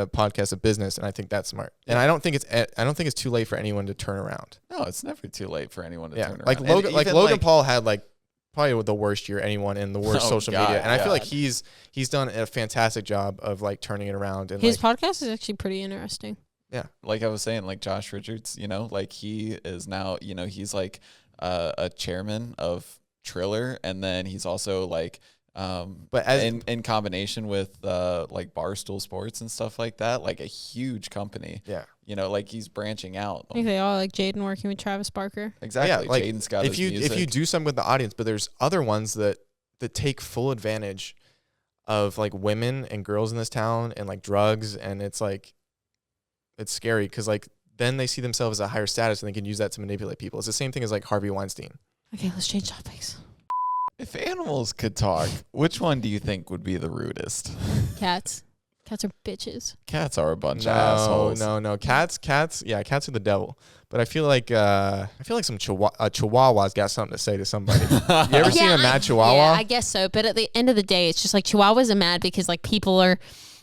S2: podcast of business, and I think that's smart. And I don't think it's too late for anyone to turn around.
S3: No, it's never too late for anyone to turn around.
S2: Like Logan Paul had like probably the worst year anyone in the worst social media, and I feel like he's done a fantastic job of like turning it around. And
S1: his podcast is actually pretty interesting.
S2: Yeah,
S3: like I was saying, like Josh Richards, like he is now, he's like a chairman of Triller, and then he's also like, but as in combination with like Barstool Sports and stuff like that, like a huge company.
S2: Yeah,
S3: like he's branching out.
S1: I think they all like Jaden working with Travis Barker.
S3: Exactly.
S2: Yeah, like
S3: Jaden's got
S2: if you do something with the audience, but there's other ones that take full advantage of like women and girls in this town and like drugs, and it's like it's scary because like then they see themselves as a higher status and they can use that to manipulate people. It's the same thing as like Harvey Weinstein.
S1: Okay, let's change topics.
S3: If animals could talk, which one do you think would be the rudest?
S1: Cats. Cats are bitches.
S3: Cats are a bunch of assholes.
S2: No. Cats. Yeah, cats are the devil. But I feel like some Chihuahua's got something to say to somebody. You ever seen a mad Chihuahua?
S1: Yeah, I guess so. But at the end of the day, it's just like Chihuahuas are mad because like people are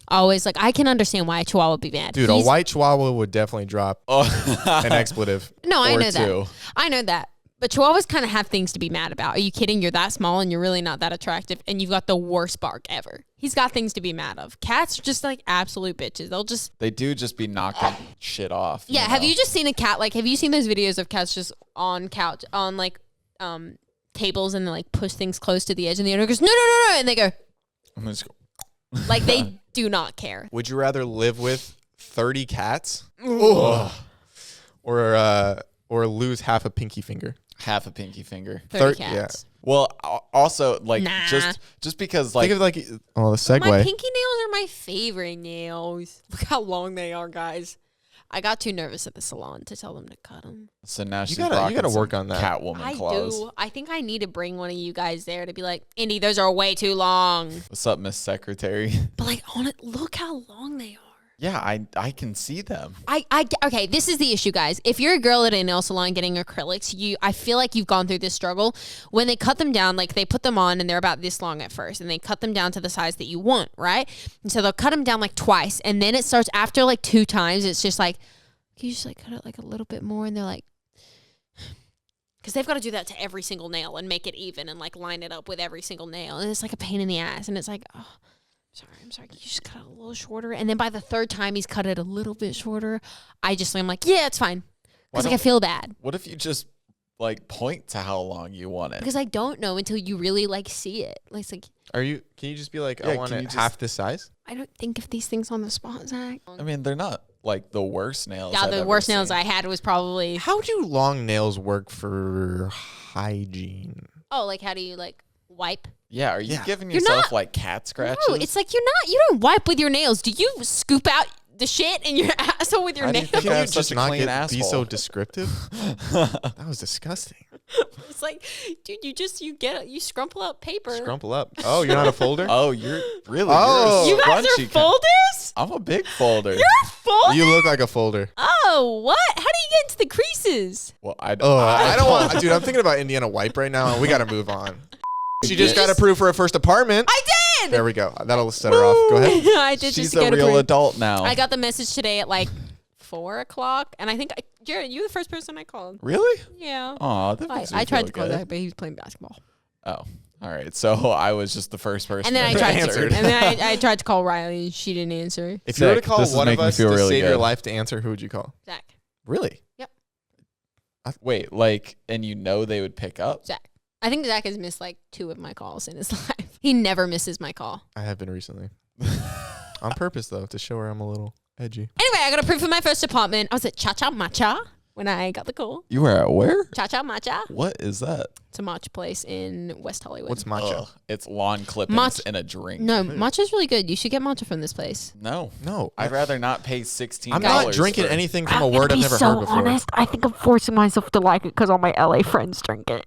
S1: always like, I can understand why a Chihuahua would be mad.
S2: Dude, a white Chihuahua would definitely drop an expletive.
S1: No, I know
S3: two.
S1: that. I know that. But Chihuahuas kind of have things to be mad about. Are you kidding? You're that small and you're really not that attractive and you've got the worst bark ever. He's got things to be mad of. Cats are just like absolute bitches. They
S3: do just be knocking shit off.
S1: Yeah, have you just seen a cat? Like, have you seen those videos of cats just on like tables and they like push things close to the edge and the owner goes, no, and they go,
S3: I'm just
S1: like they do not care.
S2: Would you rather live with 30 cats or lose half a pinky finger?
S3: Half a pinky finger.
S1: 30 cats.
S2: Yeah.
S3: Well, also like
S1: Nah.
S3: just because like
S2: think of like the segue.
S1: My pinky nails are my favorite nails. Look how long they are, guys. I got too nervous at the salon to tell them to cut them.
S3: So now she's
S2: you gotta work on that.
S3: Catwoman
S1: I
S3: claws.
S1: do. I think I need to bring one of you guys there to be like, Indy, those are way too long.
S3: What's up, Miss Secretary?
S1: But like, on it, look how long they are.
S3: Yeah, I can see them.
S1: Okay, this is the issue, guys. If you're a girl at a nail salon getting acrylics, I feel like you've gone through this struggle. When they cut them down, like they put them on and they're about this long at first, and they cut them down to the size that you want, right? And so they'll cut them down like twice, and then it starts after like 2 times. It's just like, can you just like cut it like a little bit more? And they're like, because they've got to do that to every single nail and make it even and like line it up with every single nail, and it's like a pain in the ass. And it's like, oh. I'm sorry. Can you just cut it a little shorter? And then by the 3rd time he's cut it a little bit shorter, I'm like, yeah, it's fine. Because like I feel bad.
S3: What if you just like point to how long you want it?
S1: Because I don't know until you really like see it. Like, it's like,
S2: can you just be like, I want it half this size?
S1: I don't think of these things on the spot, Zach.
S3: I mean, they're not like the worst nails.
S1: Yeah, the worst nails I had was probably.
S2: How do long nails work for hygiene?
S1: Oh, like how do you like wipe?
S3: Yeah, are you giving yourself like cat scratches?
S1: No, it's like you don't wipe with your nails. Do you scoop out the shit in your asshole with your nails?
S3: Can you
S2: just
S3: such a
S2: not
S3: clean
S2: be
S3: asshole?
S2: so descriptive? That was disgusting.
S1: It's like, dude, you scrumple up paper.
S2: Scrumple up. Oh, you're not a folder?
S3: Oh, you're really.
S2: Oh.
S3: You're
S1: You
S3: a
S1: guys are
S3: scrunchy
S1: folders?
S3: I'm a big folder.
S1: You're a folder?
S2: You look like a folder.
S1: Oh, what? How do you get into the creases?
S3: Well, I
S2: don't want. Dude, I'm thinking about Indiana Wipe right now, and we got to move on. She just got approved for her first apartment.
S1: I did.
S2: There we go. That'll set her off. Go ahead.
S1: I did.
S3: She's
S1: just get
S3: a real
S1: approved.
S3: adult now.
S1: I got the message today at like 4:00, and I think Jared, you were the first person I called.
S3: Really?
S1: Yeah.
S3: Aw, that makes me
S1: I tried
S3: feel
S1: to call
S3: good.
S1: Zach, but he was playing basketball.
S3: Oh, all right. So I was just the first person.
S1: And then I
S3: that
S1: tried
S3: answered.
S1: to, and then I tried to call Riley, and she didn't answer.
S2: If you were to
S3: Sick.
S2: call
S3: This is
S2: one of
S3: making me
S2: us to
S3: feel really
S2: save your
S3: good.
S2: life to answer, who would you call?
S1: Zach.
S2: Really?
S1: Yep.
S3: Wait, like, and you know they would pick up?
S1: Zach. I think Zach has missed like 2 of my calls in his life. He never misses my call.
S2: I have been recently. On purpose, though, to show her I'm a little edgy.
S1: Anyway, I got approved for my first apartment. I was at Cha Cha Matcha when I got the call.
S3: You were at where?
S1: Cha Cha Matcha.
S3: What is that?
S1: It's a matcha place in West Hollywood.
S2: What's matcha?
S3: Ugh, it's lawn clippings and a drink.
S1: No, matcha's really good. You should get matcha from this place.
S3: No.
S2: No.
S3: I'd rather not pay $16.
S2: I'm not drinking
S3: for-
S2: anything from a word I've never heard before.
S5: I think I'm forcing myself to like it because all my LA friends drink it.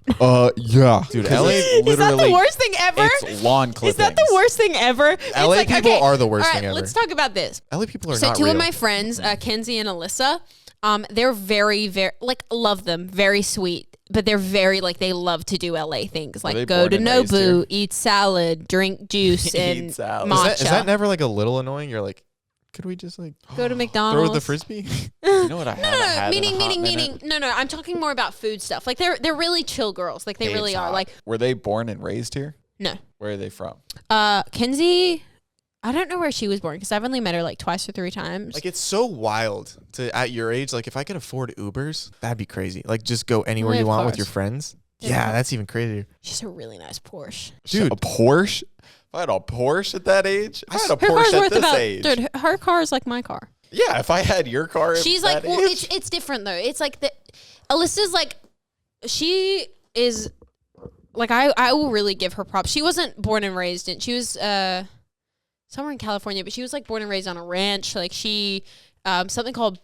S2: Yeah. Dude, LA
S3: it's
S1: Is that the
S3: literally-
S1: worst thing ever?
S3: It's lawn clippings.
S1: Is that the worst thing ever?
S2: LA people are the worst
S1: all right,
S2: thing ever.
S1: Let's talk about this.
S2: LA people are
S1: So
S2: not
S1: two
S2: real.
S1: of my friends, Kenzie and Alyssa, they're very, very, like, love them, very sweet. but they're very like they love to do LA things
S3: they
S1: like go
S3: born
S1: to
S3: and raised here?
S1: Nobu, eat salad, drink juice, and
S3: Eat salad.
S1: matcha.
S2: Is that never like a little annoying? You're like, could we just like
S1: Go to
S2: throw
S1: McDonald's.
S2: the frisbee?
S3: You know what I haven't had in a hot
S1: meaning.
S3: minute?
S1: No, I'm talking more about food stuff. Like they're really chill girls. Like they
S2: Dave's
S1: really are.
S2: hot.
S1: Like
S3: Were they born and raised here?
S1: no.
S3: Where are they from?
S1: Kenzie, I don't know where she was born because I've only met her like twice or 3 times.
S2: Like it's so wild to at your age. Like if I could afford Ubers, that'd be crazy. Like just go anywhere
S1: We
S2: you
S1: have
S2: want with
S1: cars.
S2: your friends.
S1: Yeah.
S2: Yeah, that's even crazier.
S1: She's a really nice Porsche.
S2: Dude.
S3: A Porsche? If I had a Porsche at that age, if I had a
S1: Her car's
S3: Porsche at
S1: worth
S3: this
S1: about
S3: age.
S1: dude. Her car is like my car.
S3: Yeah, if I had your car at
S1: She's
S3: that
S1: like, well,
S3: age.
S1: it's different though. It's like Alyssa's like, she is like I will really give her props. She wasn't born and raised in. She was somewhere in California, but she was like born and raised on a ranch. Like she something called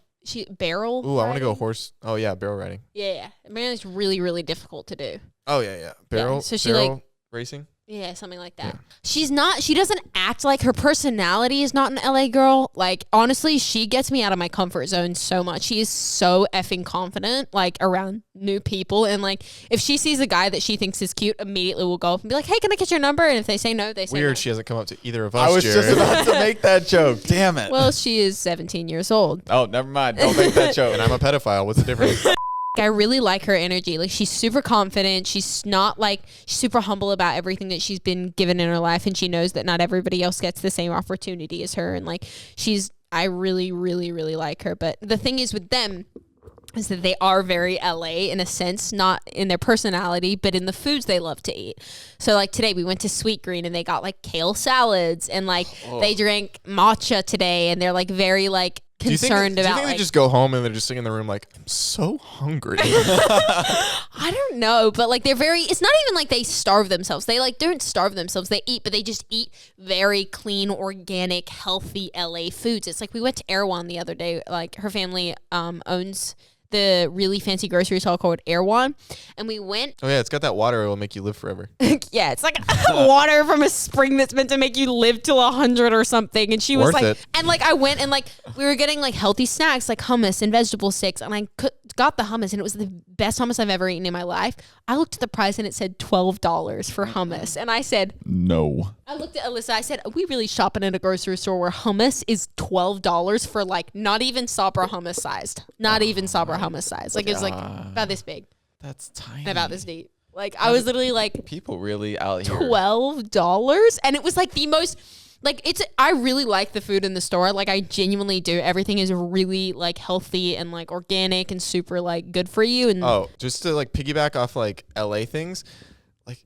S1: barrel.
S2: Ooh, I want to go
S1: riding.
S2: horse. Oh yeah, barrel riding.
S1: Yeah, man, it's really really difficult to do.
S2: Oh yeah. Barrel.
S1: so she,
S2: barrel racing.
S1: Yeah, something like that. She doesn't act like her personality is not an LA girl. Like, honestly, she gets me out of my comfort zone so much. She is so effing confident, like, around new people. And, like, if she sees a guy that she thinks is cute, immediately will go up and be like, hey, can I get your number? And if they say no, they say
S2: Weird.
S1: no.
S2: She hasn't come up to either of us.
S3: I was
S2: Jared.
S3: just about to make that joke. Damn it.
S1: Well, she is 17 years old.
S3: Oh, never mind. Don't make that joke.
S2: And I'm a pedophile. What's the difference?
S1: I really like her energy. Like, she's super confident. She's not like, she's super humble about everything that she's been given in her life. And she knows that not everybody else gets the same opportunity as her. And like, I really, really, really like her. But the thing is with them is that they are very LA in a sense, not in their personality, but in the foods they love to eat. So like today we went to Sweet Green and they got like kale salads and like they drank matcha today and they're like very like concerned
S2: do you
S1: about
S2: think
S1: like,
S2: they just go home and they're just sitting in the room like, I'm so hungry?
S1: I don't know, but like it's not even like they starve themselves. They like don't starve themselves. They eat, but they just eat very clean, organic, healthy LA foods. It's like we went to Erewhon the other day. Like her family owns the really fancy grocery store called Erewhon, and we went.
S2: Oh yeah, it's got that water. It will make you live forever.
S1: Yeah, it's like water from a spring that's meant to make you live till 100 or something. And she was
S2: Worth
S1: like,
S2: it.
S1: and like I went and like we were getting like healthy snacks like hummus and vegetable sticks, and I got the hummus and it was the best hummus I've ever eaten in my life. I looked at the price and it said $12 for hummus, and I said,
S3: No.
S1: I looked at Alyssa. I said, are we really shopping at a grocery store where hummus is $12 for like not even Sabra hummus sized, not even Sabra hummus size. Like it was like about this big,
S3: That's tiny.
S1: and about this deep. Like I was literally like
S3: People really out here.
S1: $12, and it was like the most like I really like the food in the store. Like I genuinely do. Everything is really like healthy and like organic and super like good for you. And
S2: Oh, just to like piggyback off like LA things, like,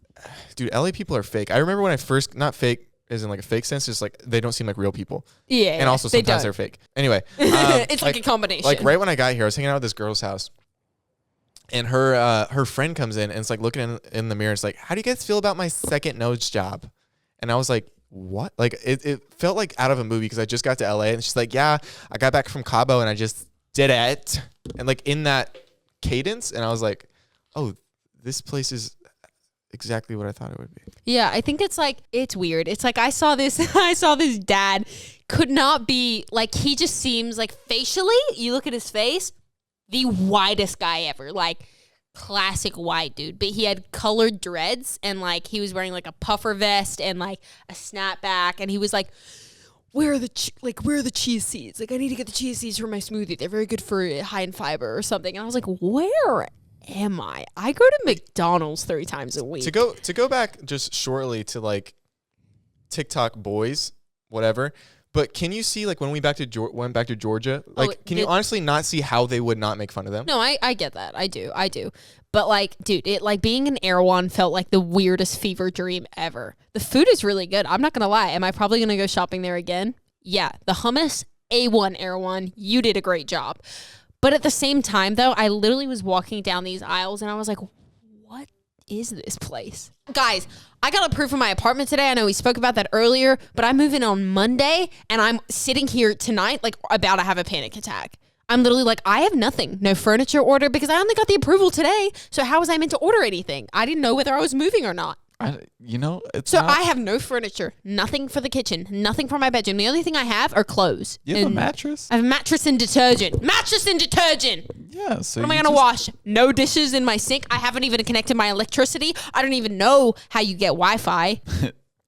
S2: dude, LA people are fake. I remember when I first, not fake as in like a fake sense, just like they don't seem like real people.
S1: yeah,
S2: And also
S1: they
S2: sometimes
S1: don't.
S2: they're fake. Anyway,
S1: It's like a combination.
S2: Like right when I got here, I was hanging out at this girl's house, and her friend comes in and it's like looking in the mirror. It's like, how do you guys feel about my second nose job? And I was like, what? Like it felt like out of a movie because I just got to LA and she's like, yeah, I got back from Cabo and I just did it. And like in that cadence, and I was like, oh, this place is exactly what I thought it would be.
S1: Yeah, I think it's like, it's weird. It's like I saw this dad could not be like, he just seems like facially, you look at his face, the whitest guy ever. Like classic white dude, but he had colored dreads and like he was wearing like a puffer vest and like a snapback, and he was like, where are the cheese seeds? Like I need to get the cheese seeds for my smoothie. They're very good for high in fiber or something. And I was like, where am I? I go to McDonald's 3 times a week.
S2: To go back just shortly to like TikTok boys, whatever. But can you see like when we went back to Georgia, like can you honestly not see how they would not make fun of them?
S1: No, I get that. I do. But like, dude, it like being in Erewhon felt like the weirdest fever dream ever. The food is really good. I'm not gonna lie. Am I probably gonna go shopping there again? Yeah. The hummus, A1 Erewhon. You did a great job. But at the same time, though, I literally was walking down these aisles and I was like, what is this place? Guys, I got approved for my apartment today. I know we spoke about that earlier, but I'm moving on Monday and I'm sitting here tonight like about to have a panic attack. I'm literally like, I have nothing. No furniture order because I only got the approval today. So how was I meant to order anything? I didn't know whether I was moving or not.
S3: It's
S1: So
S3: not,
S1: I have no furniture, nothing for the kitchen, nothing for my bedroom. The only thing I have are clothes.
S3: You have a
S1: And
S3: mattress?
S1: I have a mattress and detergent. Mattress and detergent.
S3: Yeah. So
S1: What am I
S3: you
S1: going to
S3: just-
S1: wash? No dishes in my sink. I haven't even connected my electricity. I don't even know how you get Wi-Fi.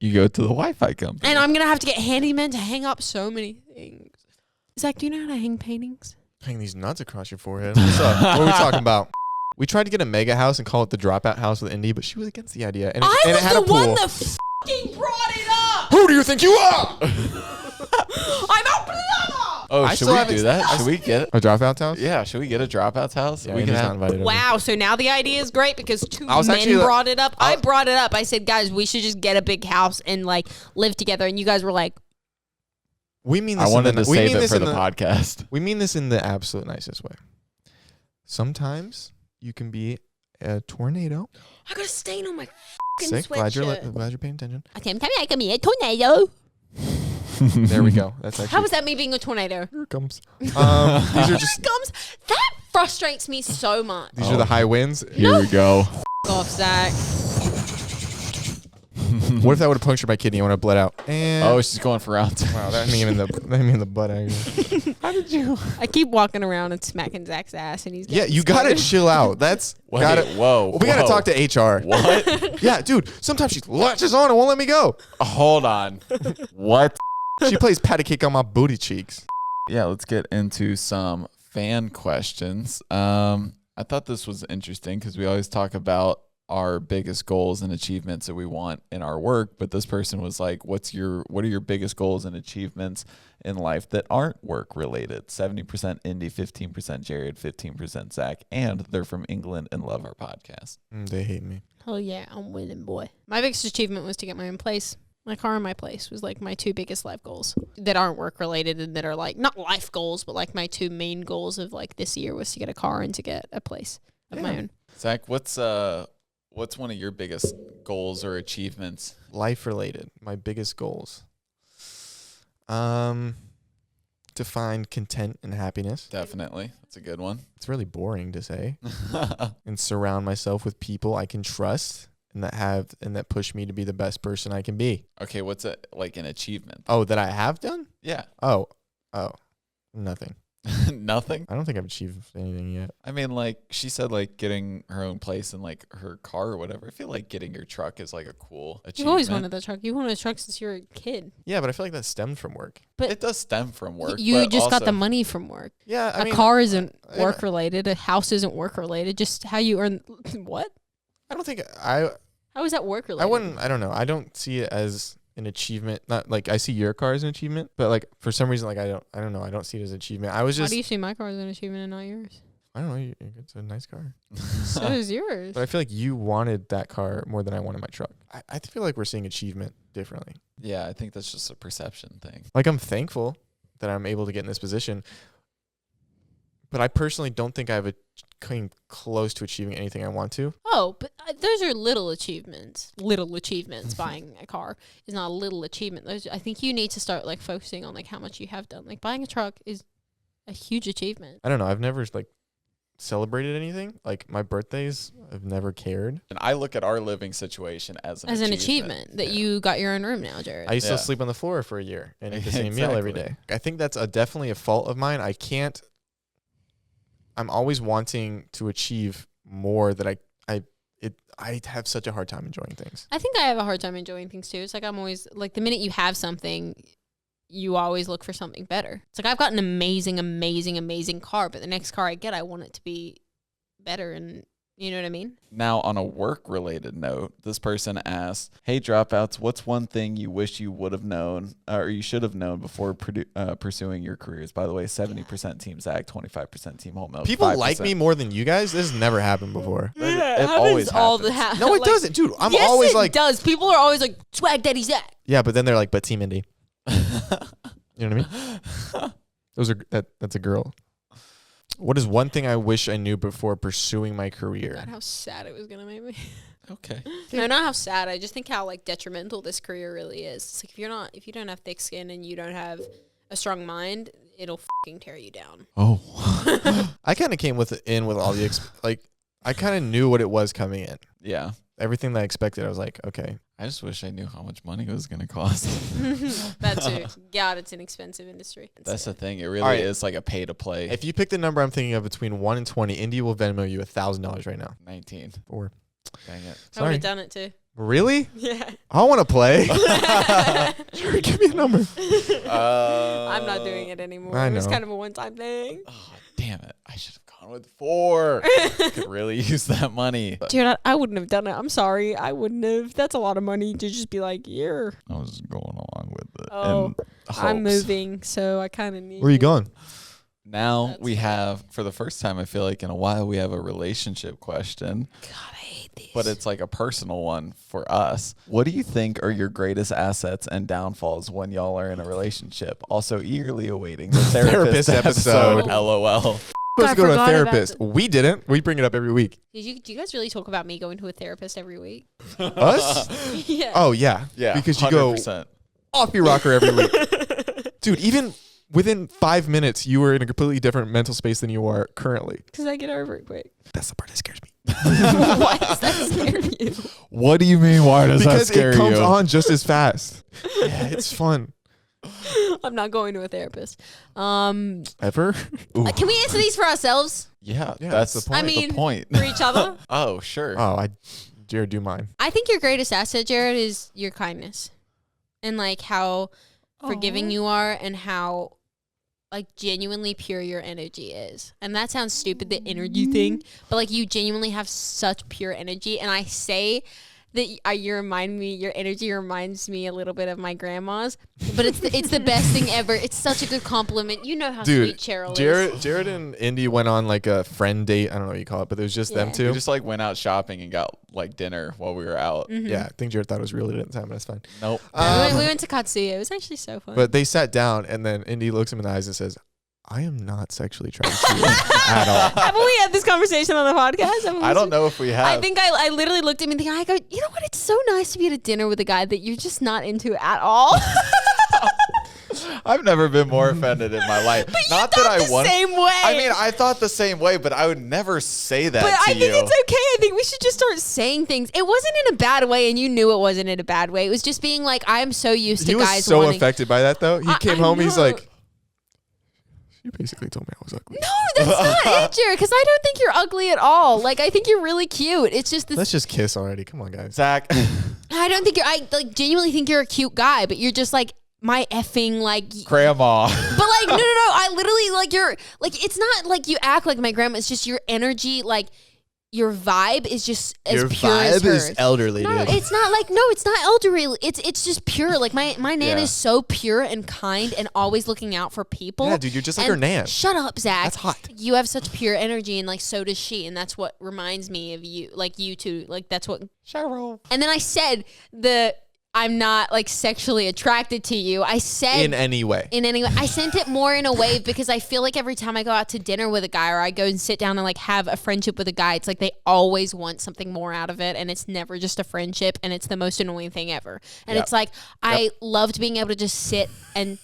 S3: You go to the Wi-Fi company.
S1: And I'm going to have to get handymen to hang up so many things. Zach, do you know how to hang paintings?
S2: Hang these nuts across your forehead. What's up? What are we talking about? We tried to get a mega house and call it the Dropout House with Indy, but she was against the idea. And it,
S1: I
S2: and
S1: was
S2: it had
S1: the
S2: a pool.
S1: one that fucking brought it up.
S2: Who do you think you are?
S1: I'm opening it up.
S3: Oh,
S2: I
S3: should
S2: still
S3: we
S2: haven't-
S3: do that? Should we get it?
S2: A Dropout House?
S3: Yeah, should we get a Dropouts house?
S2: Yeah,
S3: we can
S2: Indy's not
S3: have.
S2: invited over.
S1: Wow, so now the idea is great because two
S2: I was
S1: men
S2: actually-
S1: brought it up. I brought it up. I said, guys, we should just get a big house and like live together. And you guys were like,
S2: We mean this
S3: I wanted
S2: in the,
S3: to
S2: we
S3: save
S2: mean
S3: it
S2: this
S3: for
S2: in
S3: the podcast.
S2: We mean this in the absolute nicest way. Sometimes you can be a tornado.
S1: I got a stain on my fucking
S2: Sick. Glad you're
S1: sweatshirt.
S2: paying attention.
S1: Okay, I can be a tornado.
S2: There we go. That's actually
S1: How was that me being a tornado?
S2: here it comes. These are just
S1: Comes. That frustrates me so much.
S2: these are the high winds.
S3: Here we go.
S1: Off, Zach.
S2: What if that would have punctured my kidney and would have bled out? And
S3: Oh, she's going for round two.
S2: wow, that hit me in the butt. Actually.
S3: How did you?
S1: I keep walking around and smacking Zach's ass, and he's
S2: Yeah,
S1: getting
S2: you gotta
S1: scared.
S2: chill out. That's
S3: Wait,
S2: gotta.
S3: whoa.
S2: We gotta
S3: whoa.
S2: talk to HR.
S3: What?
S2: Yeah, dude. Sometimes she latches on and won't let me go.
S3: Hold on. What?
S2: She plays patty cake on my booty cheeks.
S3: Yeah, let's get into some fan questions. I thought this was interesting because we always talk about our biggest goals and achievements that we want in our work, but this person was like, what are your biggest goals and achievements in life that aren't work related? 70% Indy, 15% Jared, 15% Zach, and they're from England and love our podcast.
S2: They hate me.
S1: Oh yeah, I'm winning, boy. My biggest achievement was to get my own place. My car and my place was like my two biggest life goals that aren't work related and that are like not life goals, but like my two main goals of like this year was to get a car and to get a place of my own.
S3: Zach, what's one of your biggest goals or achievements?
S2: Life related. My biggest goals. To find content and happiness.
S3: Definitely. That's a good one.
S2: It's really boring to say. And surround myself with people I can trust and that push me to be the best person I can be.
S3: Okay, what's like an achievement?
S2: Oh, that I have done?
S3: Yeah.
S2: Oh, nothing.
S3: Nothing?
S2: I don't think I've achieved anything yet.
S3: I mean, like, she said, like, getting her own place and, like, her car or whatever. I feel like getting your truck is, like, a cool achievement.
S1: You've always wanted that truck. You wanted a truck since you were a kid.
S2: Yeah, but I feel like that stemmed from work.
S1: But
S3: It does stem from work.
S1: you
S3: but
S1: just got the
S3: also-
S1: money from work.
S2: Yeah, I
S1: A
S2: mean,
S1: car isn't
S2: I-
S1: work related. A house isn't work related. Just how you earn. What?
S2: I don't think
S1: How is that work related?
S2: I don't know. I don't see it as an achievement. Not like I see your car as an achievement, but like for some reason, like I don't know. I don't see it as an achievement. I was
S1: How
S2: just,
S1: do you see my car as an achievement and not yours?
S2: I don't know. It's a nice car,
S1: So is yours.
S2: but I feel like you wanted that car more than I wanted my truck. I feel like we're seeing achievement differently.
S3: Yeah, I think that's just a perception thing.
S2: Like I'm thankful that I'm able to get in this position, but I personally don't think I came close to achieving anything I want to.
S1: Oh, but those are little achievements. Little achievements. Buying a car is not a little achievement. I think you need to start like focusing on like how much you have done. Like buying a truck is a huge achievement.
S2: I don't know. I've never like celebrated anything. Like my birthdays, I've never cared.
S3: And I look at our living situation as an
S1: Achievement that you got your own room now, Jared.
S2: I used
S3: Yeah.
S2: to sleep on the floor for a year and eat the same meal every
S3: Exactly.
S2: day. I think that's definitely a fault of mine. I'm always wanting to achieve more that I have such a hard time enjoying things.
S1: I think I have a hard time enjoying things too. It's like I'm always like the minute you have something, you always look for something better. It's like I've got an amazing, amazing, amazing car, but the next car I get, I want it to be better, and you know what I mean?
S3: Now, on a work-related note, this person asked, "Hey, Dropouts, what's one thing you wish you would have known or you should have known before pursuing your careers?" By the way, 70% Team Zach, 25% Team Whole Milk.
S2: People
S3: 5%.
S2: like me more than you guys. This has never happened before.
S3: It always
S1: all the
S3: happens.
S2: No, it doesn't, dude. I'm
S1: yes,
S2: always
S1: it
S2: like,
S1: does. People are always like, swag daddy Zach.
S2: yeah, but then they're like, but Team Indy. You know what I mean? That's a girl. What is one thing I wish I knew before pursuing my career?
S1: God, how sad it was gonna make me.
S3: Okay.
S1: No, not how sad. I just think how like detrimental this career really is. It's like if you don't have thick skin and you don't have a strong mind, it'll fucking tear you down.
S3: Oh.
S2: I kind of came with all the I kind of knew what it was coming in.
S3: Yeah.
S2: everything that I expected, I was like, okay.
S3: I just wish I knew how much money it was going to cost.
S1: That too. God, it's an expensive industry.
S3: That's the thing. It really
S2: All right.
S3: is like a pay to play.
S2: If you pick the number I'm thinking of between 1 and 20, Indy will Venmo you $1,000 right now.
S3: 19.
S2: Or
S3: Dang it.
S1: I would
S2: sorry.
S1: have done it too.
S2: Really?
S1: Yeah.
S2: I want to play. Sure, give me a number.
S1: I'm not doing it anymore.
S2: I
S1: It was
S2: know.
S1: kind of a one-time thing.
S3: Oh, damn it. I should have gone with 4. I could really use that money.
S1: Dude, I wouldn't have done it. I'm sorry. I wouldn't have. That's a lot of money to just be like, here.
S3: I was going along with it.
S1: Oh,
S3: in
S1: I'm
S3: hopes.
S1: moving, so I kind of need
S2: Where are you going?
S3: Now
S1: That's
S3: we have, for the first time, I feel like in a while, we have a relationship question,
S1: God, I hate these.
S3: but it's like a personal one for us. What do you think are your greatest assets and downfalls when y'all are in a relationship? Also, eagerly awaiting the therapist episode. LOL.
S2: Let's
S1: I
S2: go to a
S1: forgot about
S2: therapist. We didn't. We bring it up every week.
S1: Do you guys really talk about me going to a therapist every week?
S2: Us?
S1: Yeah.
S2: Oh, yeah.
S3: Yeah,
S2: Because you
S3: 100%.
S2: go off your rocker every week. Dude, even within 5 minutes, you were in a completely different mental space than you are currently.
S1: Because I get over it quick.
S2: That's the part that scares me.
S1: Why does that scare you?
S3: What do you mean? Why does
S2: Because
S3: that scare
S2: it comes
S3: you?
S2: on just as fast. Yeah, it's fun.
S1: I'm not going to a therapist.
S2: Ever?
S1: Can we answer these for ourselves?
S3: Yeah,
S2: Yeah,
S3: that's
S2: that's
S3: the
S2: the
S3: point.
S1: I mean,
S3: the point.
S1: for each other?
S3: Oh, sure.
S2: Oh, Jared, do mine.
S1: I think your greatest asset, Jared, is your kindness. And like how forgiving you are and how like genuinely pure your energy is. And that sounds stupid, the energy thing, but like you genuinely have such pure energy. And I say that your energy reminds me a little bit of my grandma's, but it's the best thing ever. It's such a good compliment. You know how
S2: Dude,
S1: sweet Cheryl is.
S2: Jared and Indy went on like a friend date. I don't know what you call it, but it was just them
S1: Yeah.
S2: two.
S3: We just like went out shopping and got like dinner while we were out.
S1: Mhm.
S2: Yeah, I think Jared thought it was really at the time, but that's fine.
S3: Nope.
S1: We went to Katsuya. It was actually so fun.
S2: But they sat down, and then Indy looks him in the eyes and says, I am not sexually attracted to you at all.
S1: Haven't we had this conversation on the podcast?
S3: I don't know if we have.
S1: I think I literally looked at him and I go, you know what? It's so nice to be at a dinner with a guy that you're just not into at all.
S3: I've never been more offended in my life.
S1: But
S3: Not
S1: you
S3: that
S1: thought
S3: I
S1: the
S3: want.
S1: same way.
S3: I mean, I thought the same way, but I would never say that
S1: but
S3: to
S1: I
S3: you.
S1: think it's okay. I think we should just start saying things. It wasn't in a bad way, and you knew it wasn't in a bad way. It was just being like, I'm so used to
S2: He was
S1: guys
S2: so
S1: wanting.
S2: affected by that, though. He
S1: I
S2: came home, he's
S1: know.
S2: like, you basically told me I was ugly.
S1: No, that's not it, Jared. Because I don't think you're ugly at all. Like I think you're really cute. It's just this.
S2: Let's just kiss already. Come on, guys.
S3: Zach.
S1: I don't think you're. I like genuinely think you're a cute guy, but you're just like my effing like.
S3: Grandma.
S1: But like no, I literally like you're like it's not like you act like my grandma. It's just your energy, like your vibe is just as pure as hers.
S2: elderly,
S1: No, it's not like it's not elderly. It's just pure. Like my nan
S3: Yeah.
S1: is so pure and kind and always looking out for people.
S2: Yeah, dude, you're just like
S1: And
S2: her nan.
S1: Shut up, Zach.
S2: That's hot.
S1: You have such pure energy, and like so does she, and that's what reminds me of you. Like you two, like that's what.
S3: Cheryl.
S1: And then I said I'm not like sexually attracted to you. I said
S2: In any way.
S1: in any way. I sent it more in a way because I feel like every time I go out to dinner with a guy or I go and sit down and like have a friendship with a guy, it's like they always want something more out of it, and it's never just a friendship, and it's the most annoying thing ever. And
S2: Yep.
S1: it's like I loved being able to just sit and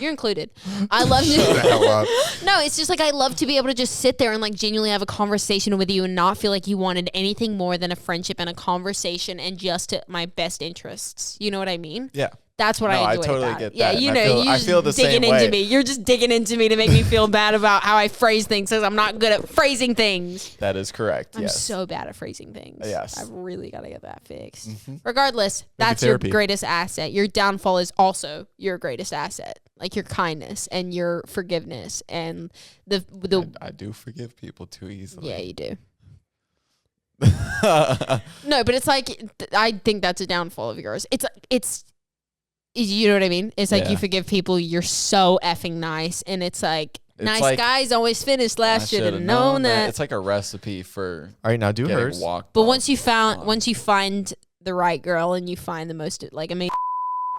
S1: you're included. I love
S2: Shut the hell up.
S1: No, it's just like I love to be able to just sit there and like genuinely have a conversation with you and not feel like you wanted anything more than a friendship and a conversation and just my best interests. You know what I mean?
S3: Yeah.
S1: That's what
S3: No,
S1: I
S3: I
S1: enjoy
S3: totally
S1: about
S3: get
S1: it. Yeah,
S3: that,
S1: you
S3: and I
S1: know,
S3: feel-
S1: you
S3: I
S1: just
S3: feel the
S1: digging
S3: same
S1: into
S3: way.
S1: me. You're just digging into me to make me feel bad about how I phrase things because I'm not good at phrasing things.
S3: That is correct.
S1: I'm
S3: yes.
S1: so bad at phrasing things.
S3: Yes.
S1: I've really got to get that fixed. Regardless,
S2: Maybe
S1: that's your
S2: therapy.
S1: greatest asset. Your downfall is also your greatest asset. Like your kindness and your forgiveness and the
S3: I do forgive people too easily.
S1: yeah, you do. No, but it's like I think that's a downfall of yours. It's you know what I mean? It's like
S3: Yeah.
S1: you forgive people. You're so effing nice, and it's like
S3: It's
S1: nice
S3: like,
S1: guys always finish
S3: I
S1: last. Should have
S3: should've
S1: known that.
S3: It's like a recipe for
S2: All right, now do
S3: getting
S2: hers.
S3: walked.
S1: But
S3: off.
S1: once you find the right girl and you find the most like amazing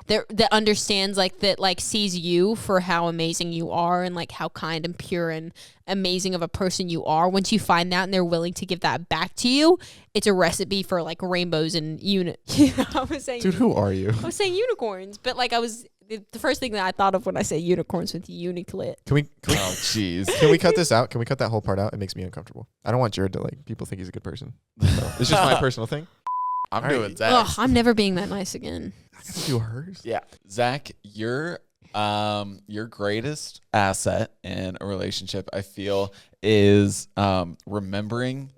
S1: that understands like that like sees you for how amazing you are and like how kind and pure and amazing of a person you are, once you find that and they're willing to give that back to you, it's a recipe for like rainbows and I was saying
S2: Dude, who are you?
S1: I was saying unicorns, but like the first thing that I thought of when I say unicorns with uniclit.
S2: Can we
S3: Oh, jeez.
S2: can we cut this out? Can we cut that whole part out? It makes me uncomfortable. I don't want Jared to like people think he's a good person. So, it's just my personal thing.
S3: I'm
S2: All right.
S3: doing Zach.
S1: Ugh, I'm never being that nice again.
S2: I gotta do hers.
S3: Yeah, Zach, your greatest asset in a relationship, I feel, is remembering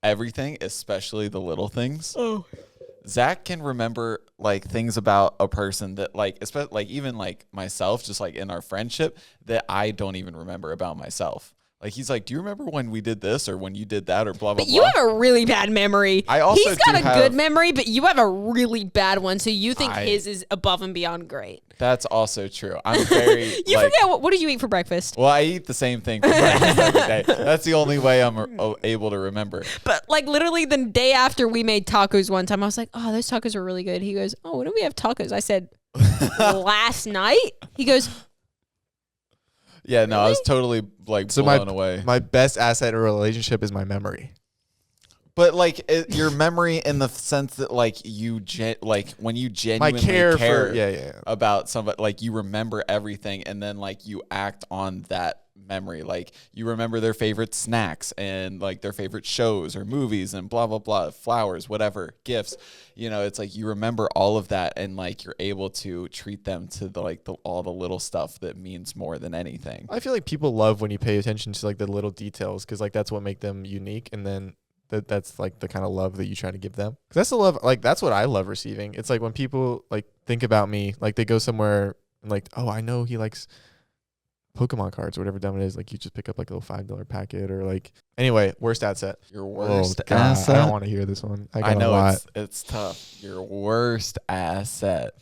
S3: everything, especially the little things. Oh, Zach can remember like things about a person that like, especially like even like myself, just like in our friendship, that I don't even remember about myself. Like he's like, do you remember when we did this or when you did that or blah blah
S1: But
S3: blah?
S1: you have a really bad memory.
S3: I also
S1: He's got
S3: do
S1: a
S3: have-
S1: good memory, but you have a really bad one. So you think
S3: I-
S1: his is above and beyond great.
S3: That's also true. I'm very
S1: You
S3: like,
S1: forget what did you eat for breakfast?
S3: well, I eat the same thing for breakfast every day. That's the only way I'm able to remember.
S1: But like literally the day after we made tacos one time, I was like, oh, those tacos are really good. He goes, oh, when did we have tacos? I said, last night. He goes,
S3: Yeah, no, I was totally like
S2: So
S3: blown away.
S2: my best asset in a relationship is my memory.
S3: But like your memory in the sense that like like when you
S2: My
S3: genuinely
S2: care
S3: care
S2: for yeah.
S3: about somebody, like you remember everything and then like you act on that memory. Like you remember their favorite snacks and like their favorite shows or movies and blah blah blah, flowers, whatever, gifts. You know, it's like you remember all of that and like you're able to treat them to all the little stuff that means more than anything.
S2: I feel like people love when you pay attention to like the little details because like that's what make them unique, and then that's like the kind of love that you try to give them. 'Cause that's the love, like that's what I love receiving. It's like when people like think about me, like they go somewhere and like, oh, I know he likes Pokemon cards or whatever dumb it is. Like you just pick up like a little $5 packet or like. Anyway, worst asset.
S3: Your worst
S2: God,
S3: asset.
S2: I don't want to hear this one. I got
S3: I know
S2: a lot.
S3: it's tough. Your worst asset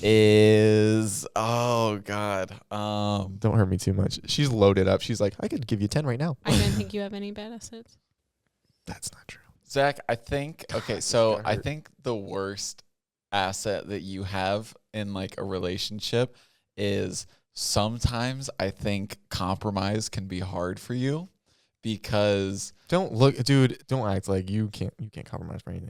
S3: is oh god.
S2: Don't hurt me too much. She's loaded up. She's like, I could give you 10 right now.
S1: I don't think you have any bad assets.
S2: That's not true.
S3: Zach, I think okay, so
S2: gonna
S3: I
S2: hurt.
S3: think the worst asset that you have in like a relationship is sometimes I think compromise can be hard for you because
S2: Don't look, dude. Don't act like you can't compromise for anything.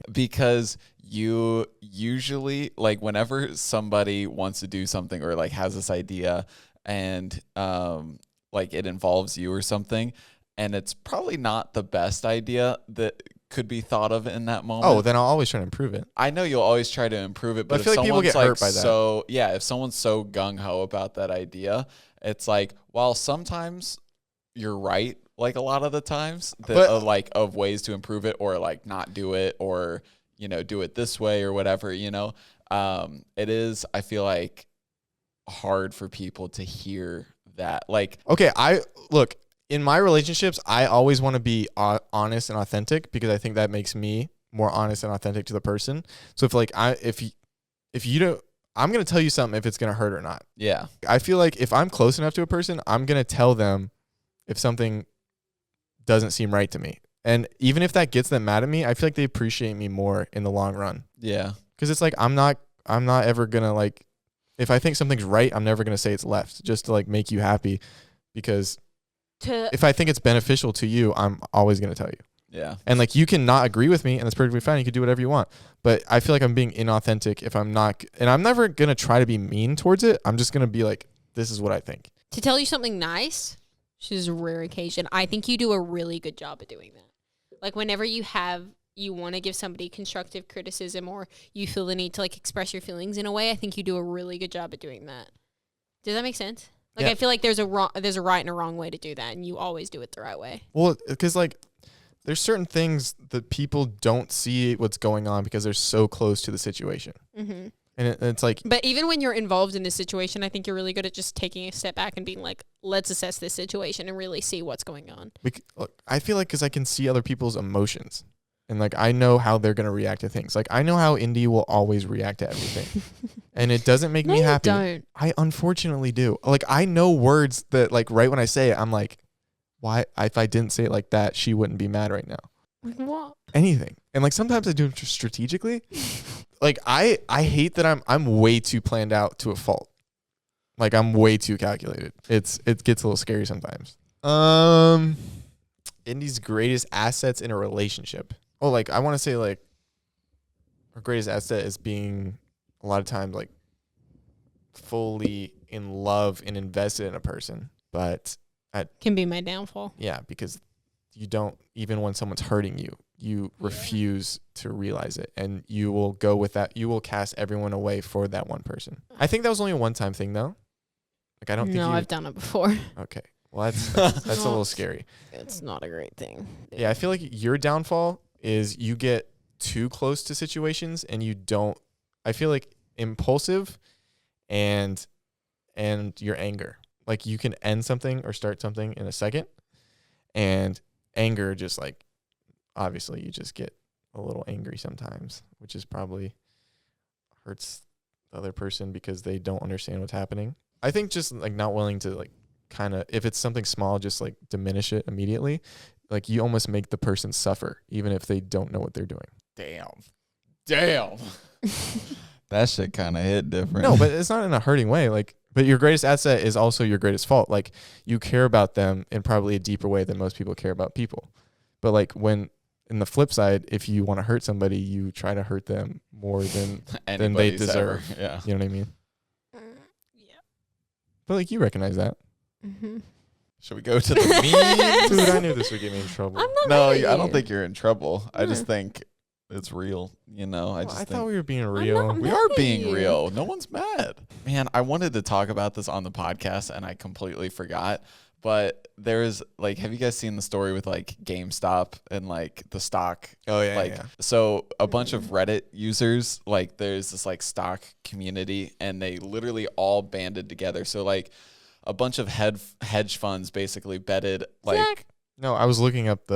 S3: you usually like whenever somebody wants to do something or like has this idea and like it involves you or something and it's probably not the best idea that could be thought of in that moment.
S2: Oh, then I'll always try to improve it.
S3: I know you'll always try to improve it, but
S2: I feel
S3: if
S2: like people
S3: someone's
S2: get
S3: like
S2: hurt by that.
S3: so yeah, if someone's so gung ho about that idea, it's like while sometimes you're right, like a lot of the times that
S2: But-
S3: like of ways to improve it or like not do it or you know do it this way or whatever, you know, it is I feel like hard for people to hear that like
S2: Okay, look, in my relationships, I always want to be honest and authentic because I think that makes me more honest and authentic to the person. So if you don't, I'm going to tell you something if it's going to hurt or not.
S3: yeah.
S2: I feel like if I'm close enough to a person, I'm going to tell them if something doesn't seem right to me. And even if that gets them mad at me, I feel like they appreciate me more in the long run.
S3: Yeah.
S2: Cuz it's like I'm not ever going to like if I think something's right, I'm never going to say it's left just to like make you happy because if I think it's beneficial to you, I'm always going to tell you.
S3: Yeah.
S2: And like you can not agree with me and that's perfectly fine. You can do whatever you want. But I feel like I'm being inauthentic if I'm not, and I'm never going to try to be mean towards it. I'm just going to be like, this is what I think.
S1: To tell you something nice, which is a rare occasion, I think you do a really good job of doing that. Like whenever you want to give somebody constructive criticism or you feel the need to like express your feelings in a way, I think you do a really good job of doing that. Does that make sense? Like
S2: Yeah.
S1: I feel like there's a right and a wrong way to do that, and you always do it the right way.
S2: Well, because like there's certain things that people don't see what's going on because they're so close to the situation.
S1: Mm-hmm.
S2: And it's like,
S1: But even when you're involved in a situation, I think you're really good at just taking a step back and being like, let's assess this situation and really see what's going on.
S2: look, I feel like because I can see other people's emotions. And like I know how they're going to react to things. Like I know how Indy will always react to everything. And it doesn't make me happy.
S1: Don't.
S2: I unfortunately do. Like I know words that like right when I say it, I'm like, why if I didn't say it like that, she wouldn't be mad right now.
S1: Like what?
S2: Anything. And like sometimes I do it strategically. Like I hate that I'm way too planned out to a fault. Like I'm way too calculated. It gets a little scary sometimes. Indy's greatest assets in a relationship. Oh, like I want to say like her greatest asset is being a lot of times like fully in love and invested in a person. But
S1: Can be my downfall.
S2: yeah, because you don't, even when someone's hurting you, you refuse to realize it, and you will go with that. You will cast everyone away for that one person. I think that was only a one-time thing, though. Like, I don't think
S1: I've done it before.
S2: Okay. Well, that's a little scary.
S1: It's not a great thing.
S2: Yeah, I feel like your downfall is you get too close to situations and you don't. I feel like impulsive and your anger. Like, you can end something or start something in a second, and anger just like, obviously you just get a little angry sometimes, which is probably hurts the other person because they don't understand what's happening. I think just like not willing to like kind of, if it's something small, just like diminish it immediately. Like, you almost make the person suffer even if they don't know what they're doing.
S3: Damn. That shit kind of hit different.
S2: No, but it's not in a hurting way. Like, but your greatest asset is also your greatest fault. Like, you care about them in probably a deeper way than most people care about people. But like, when in the flip side, if you want to hurt somebody, you try to hurt them more than they deserve.
S3: Yeah.
S2: You know what I mean?
S1: Yeah.
S2: But like, you recognize that.
S1: Mm-hmm.
S3: Should we go to the memes?
S2: Dude, I knew this would get me in trouble.
S1: I'm not
S3: No,
S1: mad at
S3: I don't
S1: you.
S3: think you're in trouble. I just think it's real. You know,
S2: I
S3: think
S2: thought we were being
S1: not
S2: real.
S3: we
S1: mad
S3: are
S1: at
S3: being
S1: you.
S3: real. No one's mad. Man, I wanted to talk about this on the podcast and I completely forgot. But there is like, have you guys seen the story with like GameStop and like the stock?
S2: Oh, yeah,
S3: Like,
S2: yeah.
S3: so a bunch of Reddit users, like there's this like stock community and they literally all banded together. So like a bunch of hedge funds basically betted like
S1: Zach.
S2: No, I was looking up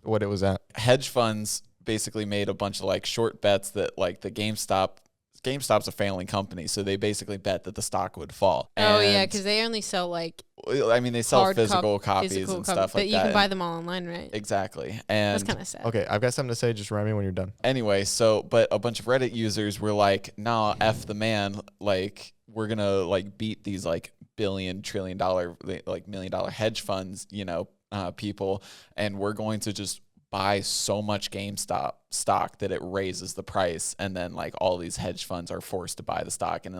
S2: what it was at.
S3: hedge funds basically made a bunch of like short bets that like the GameStop's a failing company, so they basically bet that the stock would fall.
S1: Oh yeah,
S3: And,
S1: because they only sell like
S3: I mean, they sell
S1: hard
S3: physical copies
S1: physical
S3: and
S1: cop-
S3: stuff
S1: but
S3: like
S1: you
S3: that.
S1: can buy them all online, right?
S3: Exactly.
S1: That's
S3: And
S1: kind of sad.
S2: Okay, I've got something to say. Just remind me when you're done.
S3: anyway, but a bunch of Reddit users were like, nah, F the man. Like, we're going to like beat these like billion, $1 trillion, like $1 million hedge funds, you know, people. And we're going to just buy so much GameStop stock that it raises the price, and then like all these hedge funds are forced to buy the stock, and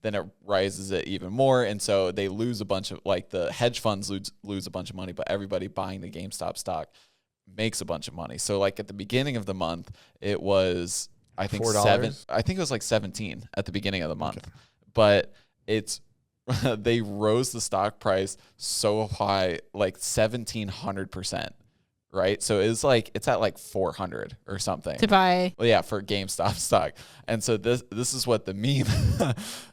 S3: then it rises it even more, and so they lose a bunch of like the hedge funds lose a bunch of money, but everybody buying the GameStop stock makes a bunch of money. So like at the beginning of the month, it was I think
S2: $4?
S3: I think it was like 17 at the beginning of the month, but it's they rose the stock price so high, like 1,700%. Right. So it's at like 400 or something
S1: To buy.
S3: Well, yeah, for GameStop stock. And so this is what the meme